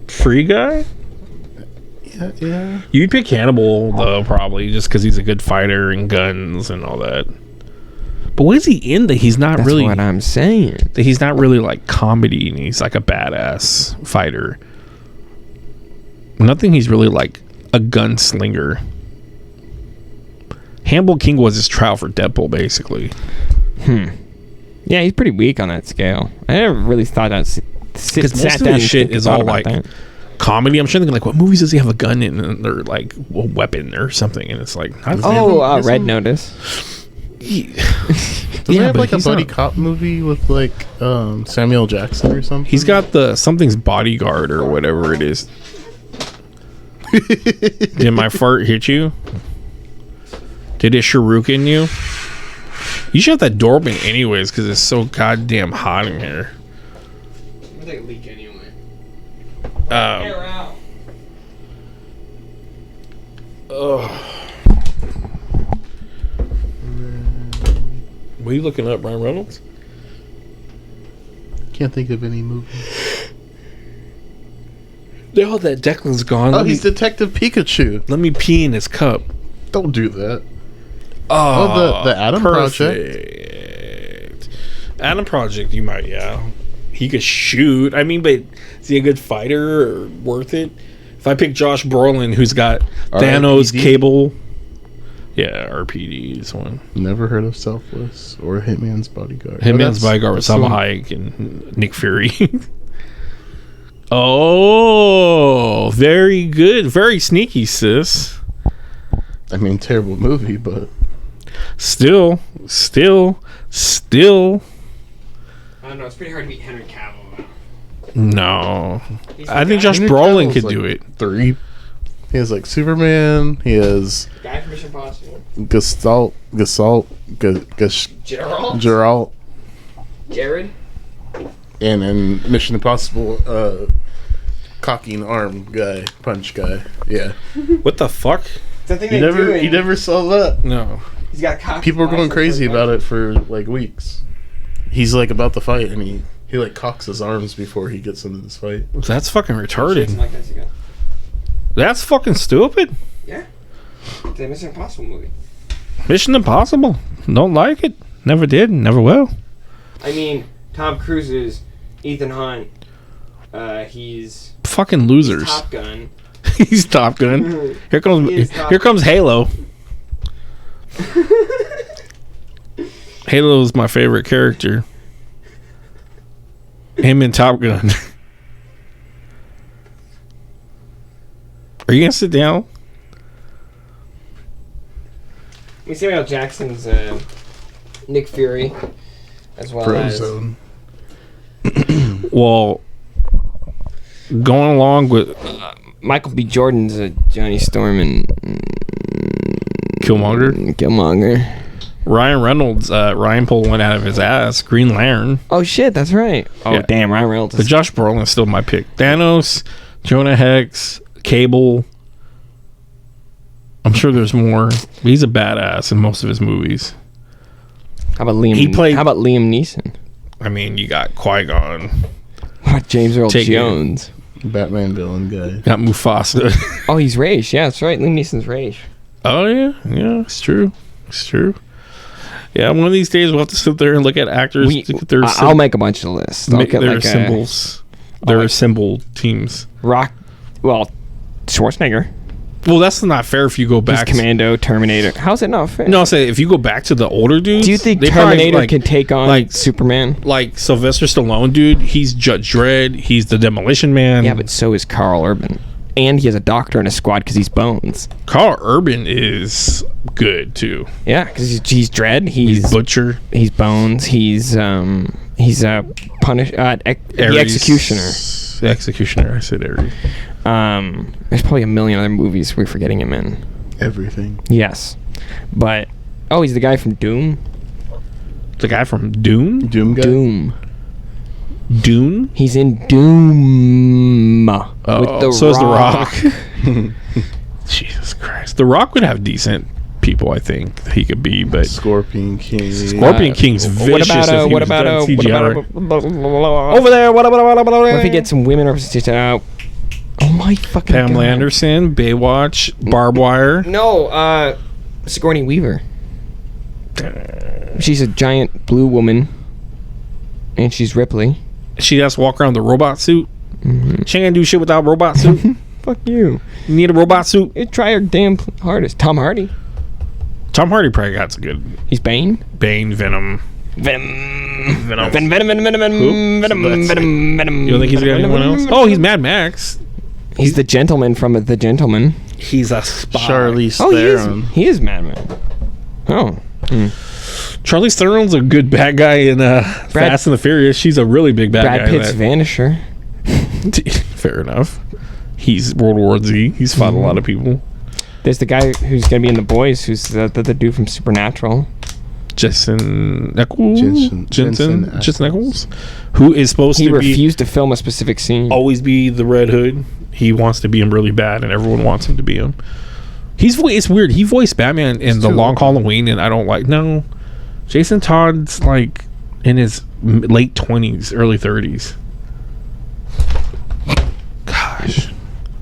Free Guy. Yeah. You'd pick Hannibal though, probably just because he's a good fighter and guns and all that. But what is he in that he's not really? That's what I'm saying. That he's not really like comedy and he's like a badass fighter. Nothing. He's really like a gunslinger. Hannibal King was his trial for Deadpool, basically. Yeah, he's pretty weak on that scale. I never really thought that. Because most of his shit is all like comedy. I'm trying to think like, what movies does he have a gun in? And they're like a weapon or something, and it's like, Red Notice. Does he have like a buddy cop movie with like Samuel Jackson or something? He's got something's bodyguard or whatever it is. Did my fart hit you? Did it shuriken you? You should have that door open anyways because it's so goddamn hot in here. I'm gonna take a leak anyway. Air out. What are you looking up, Ryan Reynolds? Can't think of any movie. No, that Declan's gone. Oh, he's Detective Pikachu. Let me pee in his cup. Don't do that. Oh, the Adam Project. Adam Project, you might, yeah. He could shoot. I mean, but is he a good fighter or worth it? If I pick Josh Brolin, who's got Thanos, Cable. Yeah, RPD is one. Never heard of Selfless or Hitman's Bodyguard. Hitman's Bodyguard with Salma Hayek and Nick Fury. Oh, very good. Very sneaky, sis. I mean, terrible movie, but... Still. I don't know. It's pretty hard to beat Henry Cavill. No. I think Josh Brolin could do it. 3. He has like Superman. He has... Guy from Mission Impossible. Geralt. Jared. And in Mission Impossible, cocking arm guy, punch guy. Yeah. What the fuck? You never saw that? No. He's got cock. People were going crazy about it for like weeks. He's like about to fight, and he like cocks his arms before he gets into this fight. That's fucking retarded. That's fucking stupid. Yeah. It's a Mission Impossible movie. Mission Impossible. Don't like it. Never did. Never will. I mean, Tom Cruise is Ethan Hunt. He's fucking losers. He's Top Gun. He's Top Gun. Here comes Halo. Halo's my favorite character. Him in Top Gun. Are you gonna sit down? We Samuel Jackson's Nick Fury, as well Frozone. as well, going along with Michael B. Jordan's Johnny Storm and Killmonger. Ryan Reynolds, Ryan pulled one out of his ass. Green Lantern. Oh shit, that's right. Oh yeah. Damn, Ryan Reynolds. But Josh Brolin is still my pick. Thanos, Jonah Hex, Cable. I'm sure there's more. But he's a badass in most of his movies. How about Liam? How about Liam Neeson? I mean, you got Qui-Gon. James Earl Take it. Jones. Batman villain guy. Got Mufasa. Oh, he's Raish. Yeah, that's right. Liam Neeson's Raish. Oh yeah, it's true. It's true. Yeah, one of these days we'll have to sit there and look at actors. I'll make a bunch of lists. I'll get their symbols. Their symbol teams. Rock. Well, Schwarzenegger. Well, that's not fair if you go back. He's Commando, Terminator. How's it not fair? No, I'll say if you go back to the older dudes. Do you think they Terminator probably, can take on Superman? Like Sylvester Stallone, dude. He's Judge Dredd. He's the Demolition Man. Yeah, but so is Carl Urban. And he has a doctor in his squad because he's Bones. Carl Urban is good too. Yeah, because he's Dredd. He's Butcher. He's Bones. He's the Executioner. The Executioner. I said Ares. There's probably a million other movies we're forgetting him in. Everything. Yes, but he's the guy from Doom. The guy from Dune. Doom guy. Dune. He's in Doom with the so Rock. is the Rock. Jesus Christ, the Rock would have decent people. I think that he could be, but Scorpion King. Scorpion King's vicious. What about over there? What if he gets some women representation out? Oh my fucking Pamela God. Anderson, Baywatch, Barbed Wire. No, Sigourney Weaver. She's a giant blue woman, and she's Ripley. She has to walk around the robot suit. Mm-hmm. She ain't do shit without robot suit. Fuck you. You need a robot suit. Try her damn hardest. Tom Hardy. Tom Hardy probably got some good. He's Bane. Venom. Venom. Who? Venom. You don't think he's got anyone else? Oh, he's Mad Max. He's the gentleman from The Gentleman. He's a spy. Charlize Oh, Theron. he is Madman. Oh. Charlize Theron's a good bad guy in Fast and the Furious. She's a really big bad guy. Brad Pitt's Vanisher. Fair enough. He's World War Z. He's fought a lot of people. There's the guy who's going to be in The Boys, who's the dude from Supernatural. Jensen Ackles? Jensen Ackles? Who is supposed He to refused to film a specific scene. always be the Red Hood. He wants to be him really bad, and everyone wants him to be him. It's weird. He voiced Batman in The Long Halloween, and I don't like... No. Jason Todd's, like, in his late 20s, early 30s. Gosh.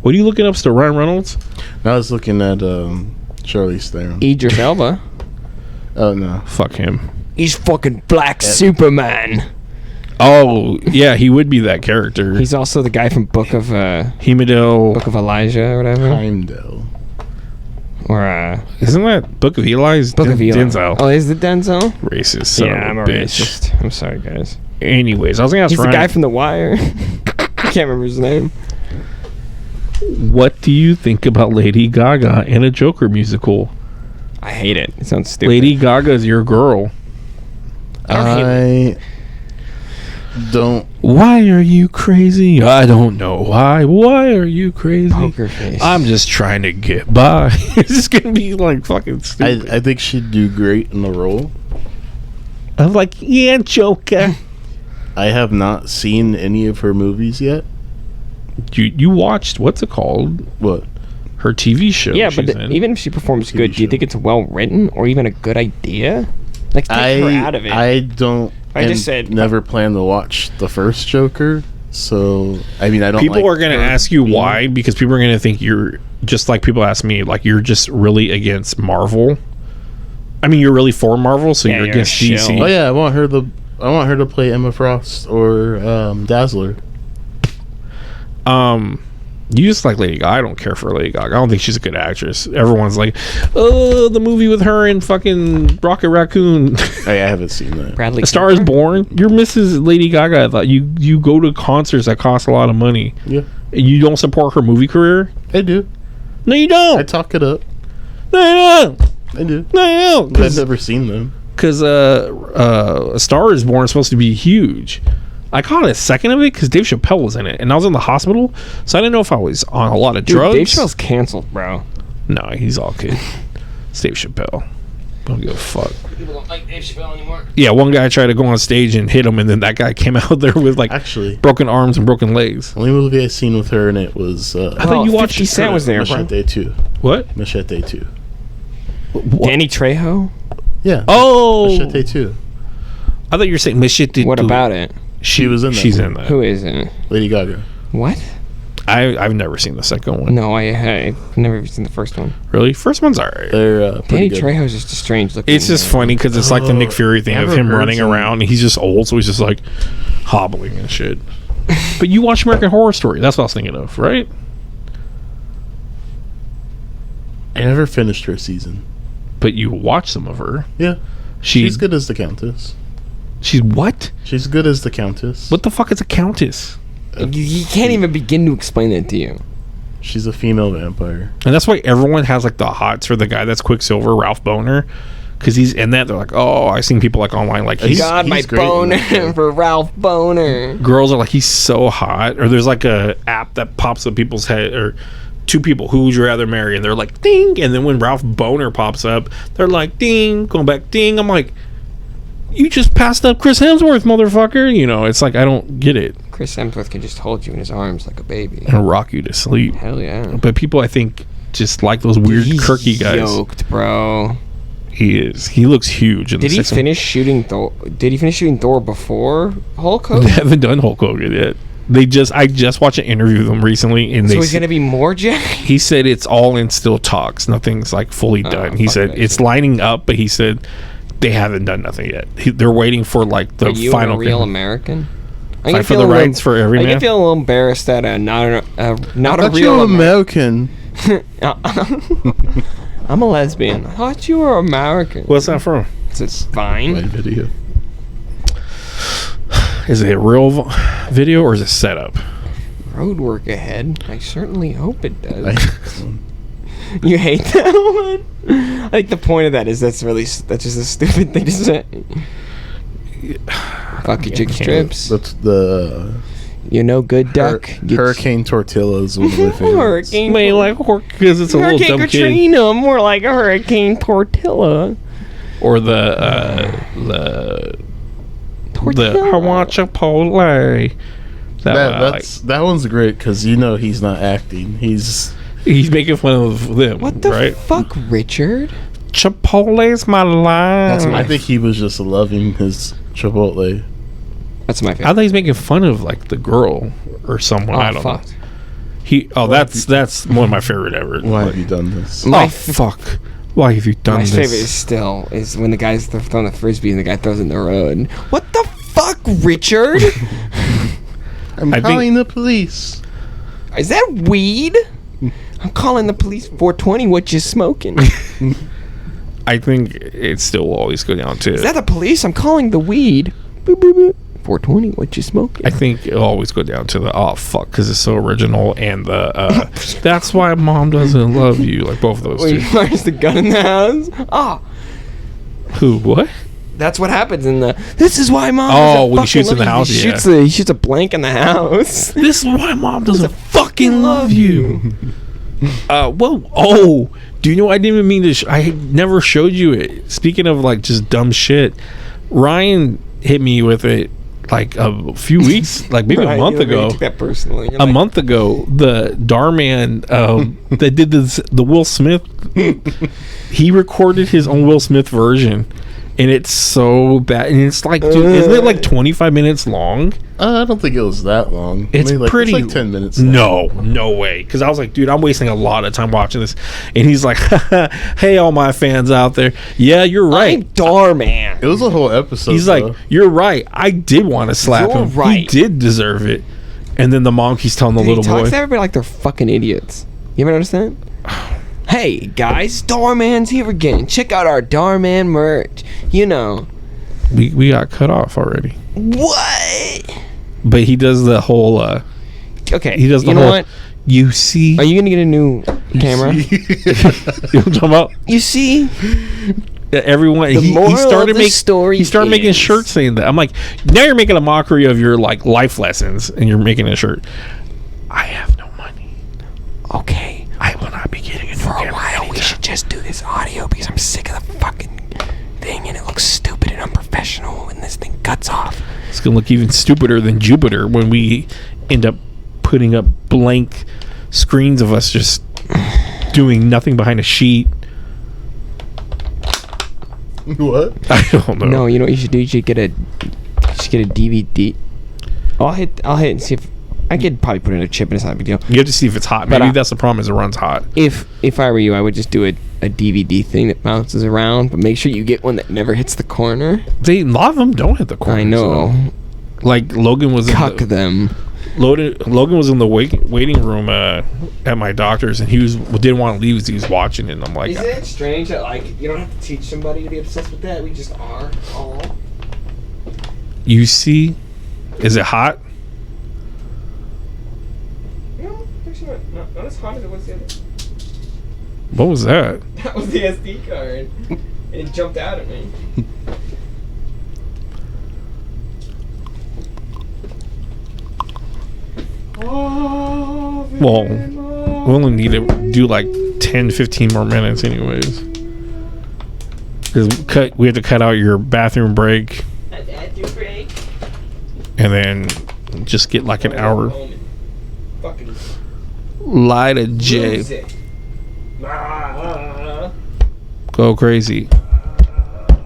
What are you looking up to, Ryan Reynolds? I was looking at Charlize Theron. Idris Elba. Oh, no. Fuck him. He's fucking Black Superman. Oh, yeah, he would be that character. He's also the guy from Book of Elijah or whatever. Heimdall. Or Isn't that Book of Eli's Book of Eli. Denzel? Oh, is it Denzel? Racist son Yeah, of I'm a a bitch. racist. I'm sorry, guys. Anyways, I was going to ask He's Ryan, the guy from The Wire. I can't remember his name. what do you think about Lady Gaga in a Joker musical? I hate it. It sounds stupid. Lady Gaga's your girl. I don't. Why are you crazy? I don't know why. Why are you crazy? Poker face. I'm just trying to get by. It's just gonna be like fucking stupid. I think she'd do great in the role. I'm like, yeah, Joker. I have not seen any of her movies yet. You watched what's it called? What? Her TV show. Yeah, she's but in. even if she performs TV good, do you show. think it's well written or even a good idea? Like, take her out of it. I don't. I just said- never plan to watch the first Joker. So I mean, I don't. People like are going to her ask you being- why, because people are going to think you're just like people ask me, like you're just really against Marvel. I mean, you're really for Marvel, so Yeah, you're you're against a shill. DC. Oh yeah, I want her to play Emma Frost or Dazzler. You just like Lady Gaga. I don't care for Lady Gaga. I don't think she's a good actress. Everyone's like, oh, the movie with her and fucking Rocket Raccoon. I haven't seen that. Bradley A Star is Cooper? Born. You're Mrs. Lady Gaga. I thought you go to concerts that cost a lot of money. Yeah, And you don't support her movie career? I do. No, you I don't. talk it up. No, you don't. I do. No, you don't. But I've never seen them. Because A Star is Born is supposed to be huge. I caught a second of it because Dave Chappelle was in it, and I was in the hospital, so I didn't know if I was on a lot of Dude, drugs. Dave Chappelle's canceled, bro. No, he's all good. It's Dave Chappelle. Don't give a fuck. People don't like Dave Chappelle anymore. Yeah, one guy tried to go on stage and hit him, and then that guy came out there with like Actually, broken arms and broken legs. the only movie I seen with her in it was I thought you watched 50 Cent was there, bro. Machete 2. What? Machete 2. Danny Trejo? Yeah. Oh, Machete 2. I thought you were saying Machete. What about it? She was in that. She's movie. in that. Who is it? Lady Gaga. What? I've never seen the second one. No, I've never seen the first one. Really? First one's alright. They're Danny pretty good. Trejo's just a strange looking. It's just funny because it's like the Nick Fury thing of Never him heard running some- around. He's just old, so he's just like hobbling and shit. But you watch American Horror Story. That's what I was thinking of, right? I never finished her season. But you watch some of her. Yeah, She's she's good as the Countess. She's what? She's good as the Countess. What the fuck is a countess? You can't even begin to explain that to you. She's a female vampire. And that's why everyone has like the hots for the guy that's Quicksilver, Ralph Boner, because he's in that. They're like, oh, I've seen people like online like he's. God, my he's great in boner that show. for Ralph Boner. Girls are like, he's so hot. Or there's like a app that pops up people's head or two people who would you rather marry, and they're like ding, and then when Ralph Boner pops up, they're like ding, going back ding. I'm like, you just passed up Chris Hemsworth, motherfucker. You know, it's like I don't get it. Chris Hemsworth can just hold you in his arms like a baby. And rock you to sleep. Hell yeah. But people, I think, just like those weird He's quirky guys. Yoked, bro. He is. He looks huge. In Did the he second- finish shooting Thor? Did he finish shooting Thor before Hulk They Hogan? haven't done Hulk Hogan yet. I just watched an interview with him recently, and So they he's gonna be more Jack. he said it's all in still talks. Nothing's like fully done. He fuck said that it's shit. lining up, but he said they haven't done nothing yet. They're waiting for like the Are you final. a real American? I'm Fight for the rights for every I man. feel a little embarrassed that not a Not real you American. American. I'm a lesbian. I thought you were American. What's that from? It's My fine. video. Is it a real video or is it set up? Road work ahead. I certainly hope it does. I- You hate that one? I think the point of that is that's just a stupid thing to say. Fuck your chicken strips. That's the You know good duck. Hurricane Tortilla is one of my favorites. Hurricane. May like because it's a little Hurricane dumb kid. Katrina, more like a Hurricane Tortilla. Or the Tortilla. I want Chipotle. That one's great because you know he's not acting. He's He's making fun of them. What the right? fuck, Richard? Chipotle's my line. That's my I think he was just loving his Chipotle. That's my I favorite. thought he's making fun of like the girl or someone. I don't fuck. know. That's one of my favorite ever. Why have you done this? My Oh fuck! Why have you done My this? favorite is still is when the guy's throwing the frisbee and the guy throws it in the road. What the fuck, Richard? I'm I think- calling the police. Is that weed? I'm calling the police. 420. What you smoking? I think it still will always go down to. Is that the police? I'm calling the weed. Boop, boop, boop. 420. What you smoking? I think it'll always go down to the oh fuck because it's so original and the that's why mom doesn't love you, like both of those When he two. fires the gun in the house. Ah, Who what? that's what happens in the. This is why mom. Oh, doesn't when he fucking shoots in the love you. house, He yeah. shoots a blank in the house. This is why mom doesn't fucking love you. Do you know I didn't even mean to? I never showed you it. Speaking of like just dumb shit, Ryan hit me with it like a few weeks, like maybe Right, a month you know, ago. you took that personally. You're A like, month ago, the Darman that did the Will Smith, he recorded his own Will Smith version, and it's so bad. And it's like, dude, isn't it like 25 minutes long? I don't think it was that long. It's pretty. It's like 10 minutes long. No way. Because I was like, dude, I'm wasting a lot of time watching this. And he's like, hey, all my fans out there. Yeah, you're right. I'm Darman. It was a whole episode. He's though. like, you're right. I did want to slap You're him. He right. did deserve it. And then the mom keeps telling the He little talks boy. to everybody like they're fucking idiots. You ever notice that? Hey guys, Darman's here again. Check out our Darman merch. You know We got cut off already. what? But he does the whole. Okay, He does the you know whole. what? You see. Are you gonna get a new camera? You know what I'm talking about? You see, Everyone. The He moral started of the making. story He started making is- shirts saying that. I'm like, now you're making a mockery of your like life lessons, and you're making a shirt. I have no money. okay. I will not be getting a new For a camera while, we anytime. should just do this audio because I'm sick of the fucking thing, and it looks stupid and unprofessional when this thing cuts off. It's gonna look even stupider than Jupiter when we end up putting up blank screens of us just doing nothing behind a sheet. What? I don't know. No, you know what you should do? You should get a DVD. I'll hit and see if I could probably put in a chip and it's not a big deal. You have to see if it's hot. But Maybe that's the problem, is it runs hot. If I were you, I would just do a DVD thing that bounces around, but make sure you get one that never hits the corner. A lot of them don't hit the corner. I know. So. Like Logan was Cuck them. Logan was in the waiting room at my doctor's, and didn't want to leave because he was watching it. And I'm like, isn't it strange that like you don't have to teach somebody to be obsessed with that? We just are all. You see, is it hot? No, actually not as hot as it was the other. What was that? That was the SD card. It jumped out at me. Well, we only need to do like 10, 15 more minutes anyways. Because we have to cut out your bathroom break. A bathroom break? And then just get like an hour. Fucking Lie to Jay. Go crazy.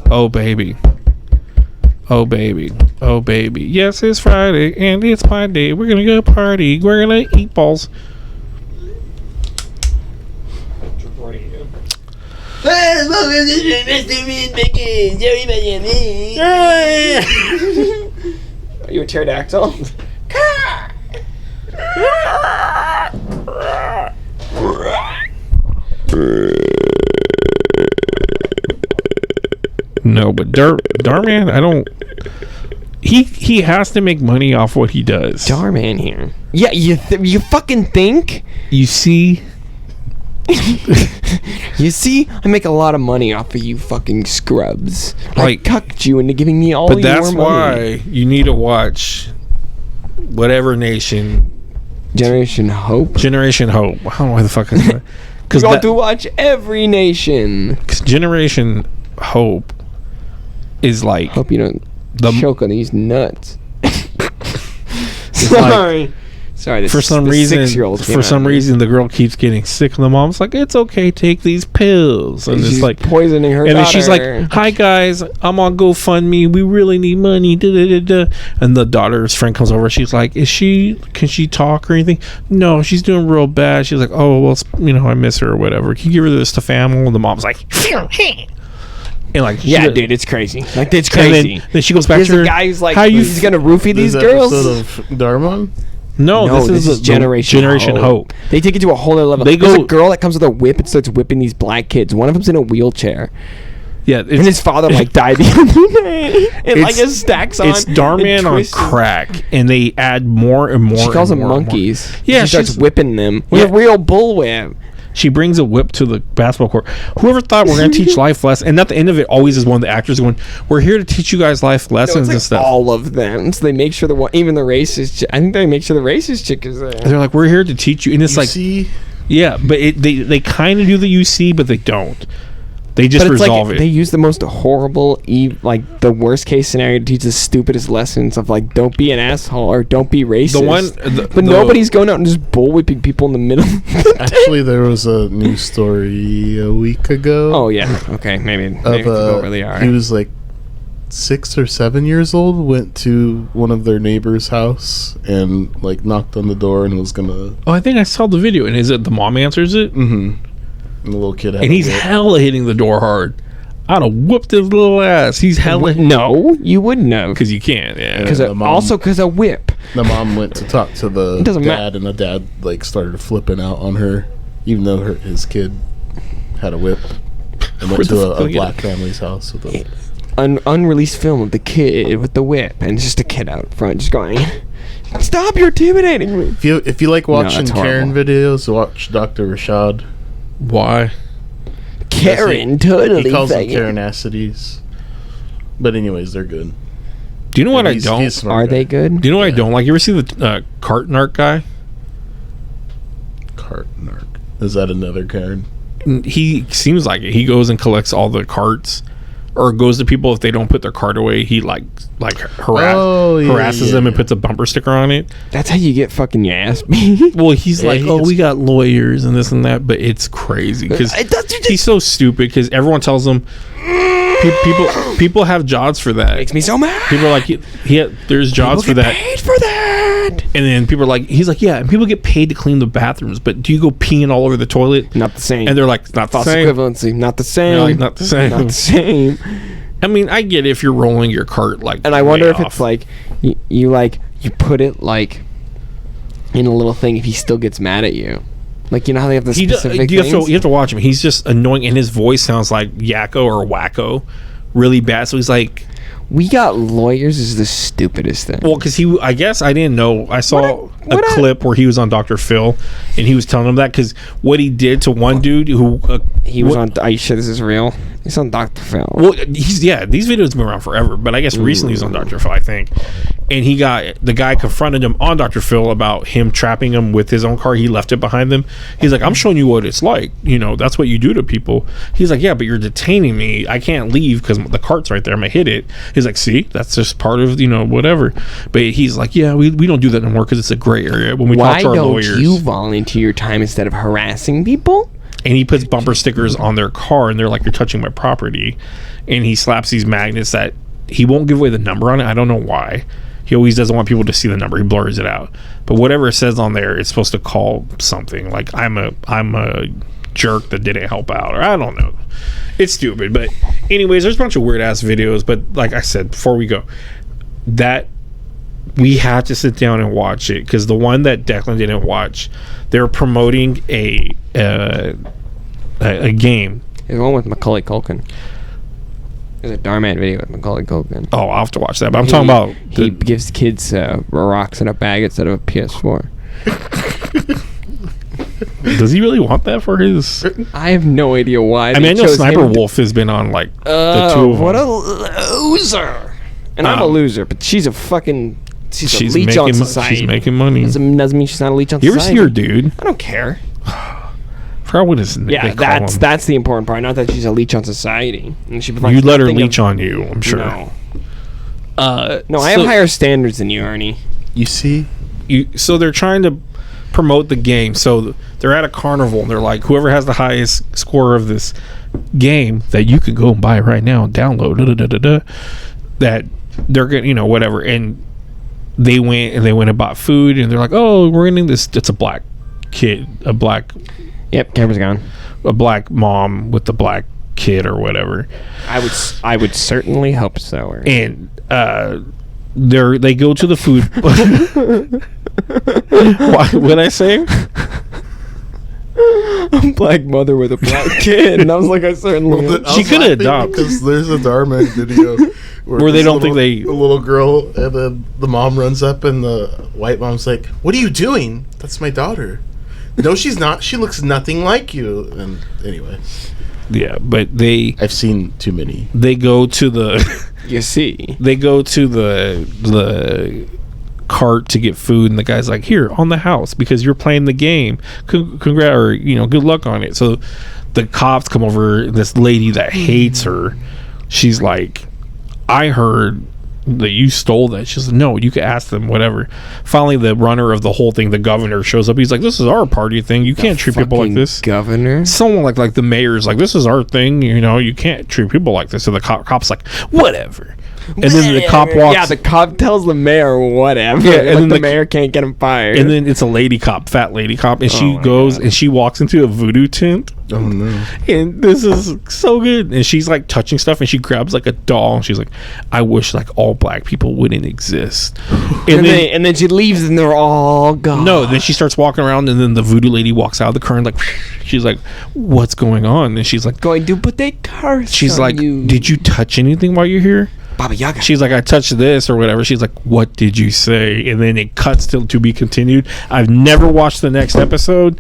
Oh, baby. Oh, baby. Oh, baby. Yes, it's Friday and it's my day. We're going to go party. We're going to eat balls. Are you a pterodactyl? No, but Darman, I don't. He has to make money off what he does. Darman here. Yeah, you fucking think? You see? You see? I make a lot of money off of you fucking scrubs. Like, I cucked you into giving me all your money. But that's why you need to watch whatever nation. Generation Hope? Generation Hope. I don't know why the fuck I said that. You got to watch every nation. Because Generation Hope is like... Hope you don't choke on these nuts. Sorry. Sorry, for some reason, the girl keeps getting sick, and the mom's like, "It's okay, take these pills." And she's it's like poisoning her. And daughter. then she's like, "Hi guys, I'm on GoFundMe. We really need money." Da, da, da, da. And the daughter's friend comes over. She's like, "Can she talk or anything?" "No, she's doing real bad." She's like, "Oh well, I miss her or whatever. Can you give her this stuffed?" And the mom's like, and like, yeah, dude, it's crazy. Like, it's crazy. Then she goes back to her. The guy's like, he's gonna roofie these girls. Episode of Darman? No, this is Generation Hope. They take it to a whole other level. There's a girl that comes with a whip and starts whipping these black kids. One of them's in a wheelchair. Yeah, and his father died the other day. And it stacks on. It's Darman on crack, and they add more and more. She calls them monkeys. Yeah, she starts whipping them with a real bullwhip. She brings a whip to the basketball court. Whoever thought we're going to teach life lessons, and at the end of it always is one of the actors going, "We're here to teach you guys life lessons and stuff." All of them. So they make sure even the racist I think they make sure the racist chick is there. They're like, "We're here to teach you." And it's UC? Yeah, but they kind of do the UC, but they don't. They just resolve it. They use the most horrible, the worst case scenario to teach the stupidest lessons of don't be an asshole or don't be racist. But nobody's going out and just bullwhipping people in the middle. Actually, there was a news story a week ago. Oh yeah, okay, maybe really are. He was 6 or 7 years old. Went to one of their neighbor's house and knocked on the door and was gonna. Oh, I think I saw the video. And is it the mom answers it? Mm-hmm. And the little kid had and he's hella hitting the door hard. I'd have whooped his little ass. He's hella... No, you wouldn't know. Because you can't, yeah. Because a whip. The mom went to talk to the dad, and the dad started flipping out on her, even though his kid had a whip. And went to a black family's house with a... Unreleased film of the kid with the whip, and it's just a kid out front just going... Stop, you're intimidating me. If you like watching Karen videos, watch Dr. Rashad. Why? Karen, totally. He calls them Karenacities. But anyways, they're good. Do you know what I don't? Are they good? Do you know what I don't like? You ever see the Cartnark guy? Cartnark. Is that another Karen? He seems like it. He goes and collects all the carts, or goes to people if they don't put their cart away. He harasses them and puts a bumper sticker on it. That's how you get fucking your ass beat. Well, he's we got lawyers and this and that, but it's crazy because he's so stupid. Because everyone tells him People have jobs for that. Makes me so mad. People are like, there's jobs for that. Paid for that. And then people are like, he's like, yeah, and people get paid to clean the bathrooms, but do you go peeing all over the toilet? Not the same. And they're like, not the False same. equivalency. Not the same. Like, not the same. Not the same. I mean, I get it if you're rolling your cart like. And I wonder if off. it's like you put it like in a little thing if he still gets mad at you. Like, you know how they have the specific you things? have to watch him. He's just annoying, and his voice sounds like Yakko or Wacko really bad. So he's like, we got lawyers is the stupidest thing. well, because I guess I didn't know. I saw a clip where he was on Dr. Phil, and he was telling him that because what he did to one dude who he was on. Are you sure this is real? He's on Dr. Phil. Well, these videos have been around forever, but I guess recently he's on Dr. Phil, I think. And the guy confronted him on Dr. Phil about him trapping him with his own car. He left it behind them. He's like, I'm showing you what it's like. You know, that's what you do to people. He's like, yeah, but you're detaining me. I can't leave because the cart's right there. I'm going to hit it. He's like, see, that's just part of, whatever. But he's like, yeah, we don't do that anymore because it's a gray area. When we talk to our lawyers. Why don't you volunteer your time instead of harassing people? And he puts bumper stickers on their car, and they're like, you're touching my property. And he slaps these magnets that he won't give away the number on it. I don't know why. He always doesn't want people to see the number. He blurs it out. But whatever it says on there, it's supposed to call something. Like, I'm a jerk that didn't help out. Or I don't know. It's stupid. But anyways, there's a bunch of weird-ass videos. But like I said, before we go, that we had to sit down and watch it. Because the one that Declan didn't watch, they're promoting a game. There's one with Macaulay Culkin. There's a Darman video with Macaulay Culkin. Oh, I'll have to watch that. But I'm talking about he gives kids rocks in a bag instead of a PS4. Does he really want that for his? I have no idea why. I mean, I know Sniper Wolf has been on like the two of them. What a loser! And I'm a loser, but she's a fucking. She's a leech on society. She's making money. Doesn't mean she's not a leech on you society. You ever see her, dude? I don't care. Forgot what his name. Yeah, that's the important part. Not that she's a leech on society. And she you let her leech on you. I'm sure. No. I have higher standards than you, Ernie. You see, so they're trying to promote the game. So they're at a carnival, and they're like, whoever has the highest score of this game that you can go and buy right now and download. That they're gonna, whatever. And they went and bought food, and they're like, oh, we're getting this. It's a black kid, Yep, camera's gone. A black mom with the black kid or whatever. I would certainly hope so. Ernie. And they go to the food. What'd I say? A black mother with a black kid, and I was like, I certainly. She could adopt because there's a Darman video where they don't think they. The little girl and the mom runs up, and the white mom's like, "What are you doing? That's my daughter." No, she's not. She looks nothing like you. And anyway. Yeah, but I've seen too many. They go to the. You see. They go to the cart to get food, and the guy's like, "Here, on the house, because you're playing the game. Congrats, or good luck on it." So the cops come over. This lady that hates her, she's like, "I heard that you stole that." She's like, "No, you can ask them, whatever." Finally, the runner of the whole thing, the governor, shows up. He's like, "This is our party thing. You can't treat people like this." Governor? Someone like the mayor's like, "This is our thing. You can't treat people like this." So the cop's like, "Whatever." And then the cop walks. Yeah, the cop tells the mayor whatever. Yeah, and then the mayor can't get him fired. And then it's a lady cop, fat lady cop, and she goes and she walks into a voodoo tent. Oh no! And this is so good. And she's like touching stuff, and she grabs like a doll, and she's like, "I wish like all black people wouldn't exist." and then she leaves, and they're all gone. No, then she starts walking around, and then the voodoo lady walks out of the car, and like, she's like, "What's going on?" And she's like, "Going to put that car." She's like, "Did you touch anything while you're here?" Baba Yaga. She's like, "I touched this or whatever." She's like, "What did you say?" And then it cuts to be continued. I've never watched the next episode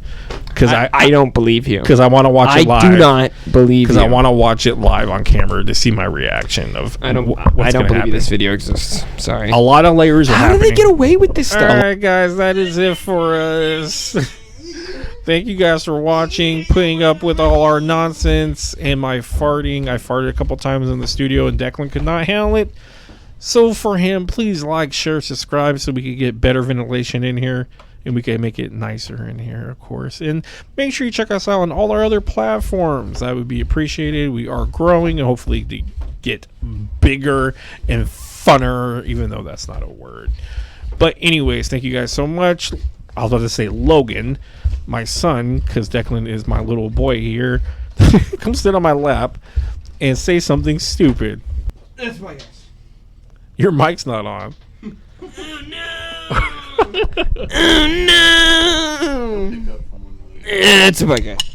because I don't believe you. Because I want to watch it live. I do not believe you. Because I want to watch it live on camera to see my reaction of. I don't believe happen. This video exists. Sorry. A lot of layers are happening. How do they get away with this stuff? All right, guys, that is it for us. Thank you guys for watching, putting up with all our nonsense and my farting. I farted a couple times in the studio, and Declan could not handle it. So for him, please like, share, subscribe so we can get better ventilation in here and we can make it nicer in here, of course. And make sure you check us out on all our other platforms. That would be appreciated. We are growing, and hopefully the get bigger and funner, even though that's not a word. But anyways, thank you guys so much. I was about to say Logan, my son, because Declan is my little boy here. Come sit on my lap and say something stupid. That's my guess. Your mic's not on. Oh no! Oh no! It's my guess.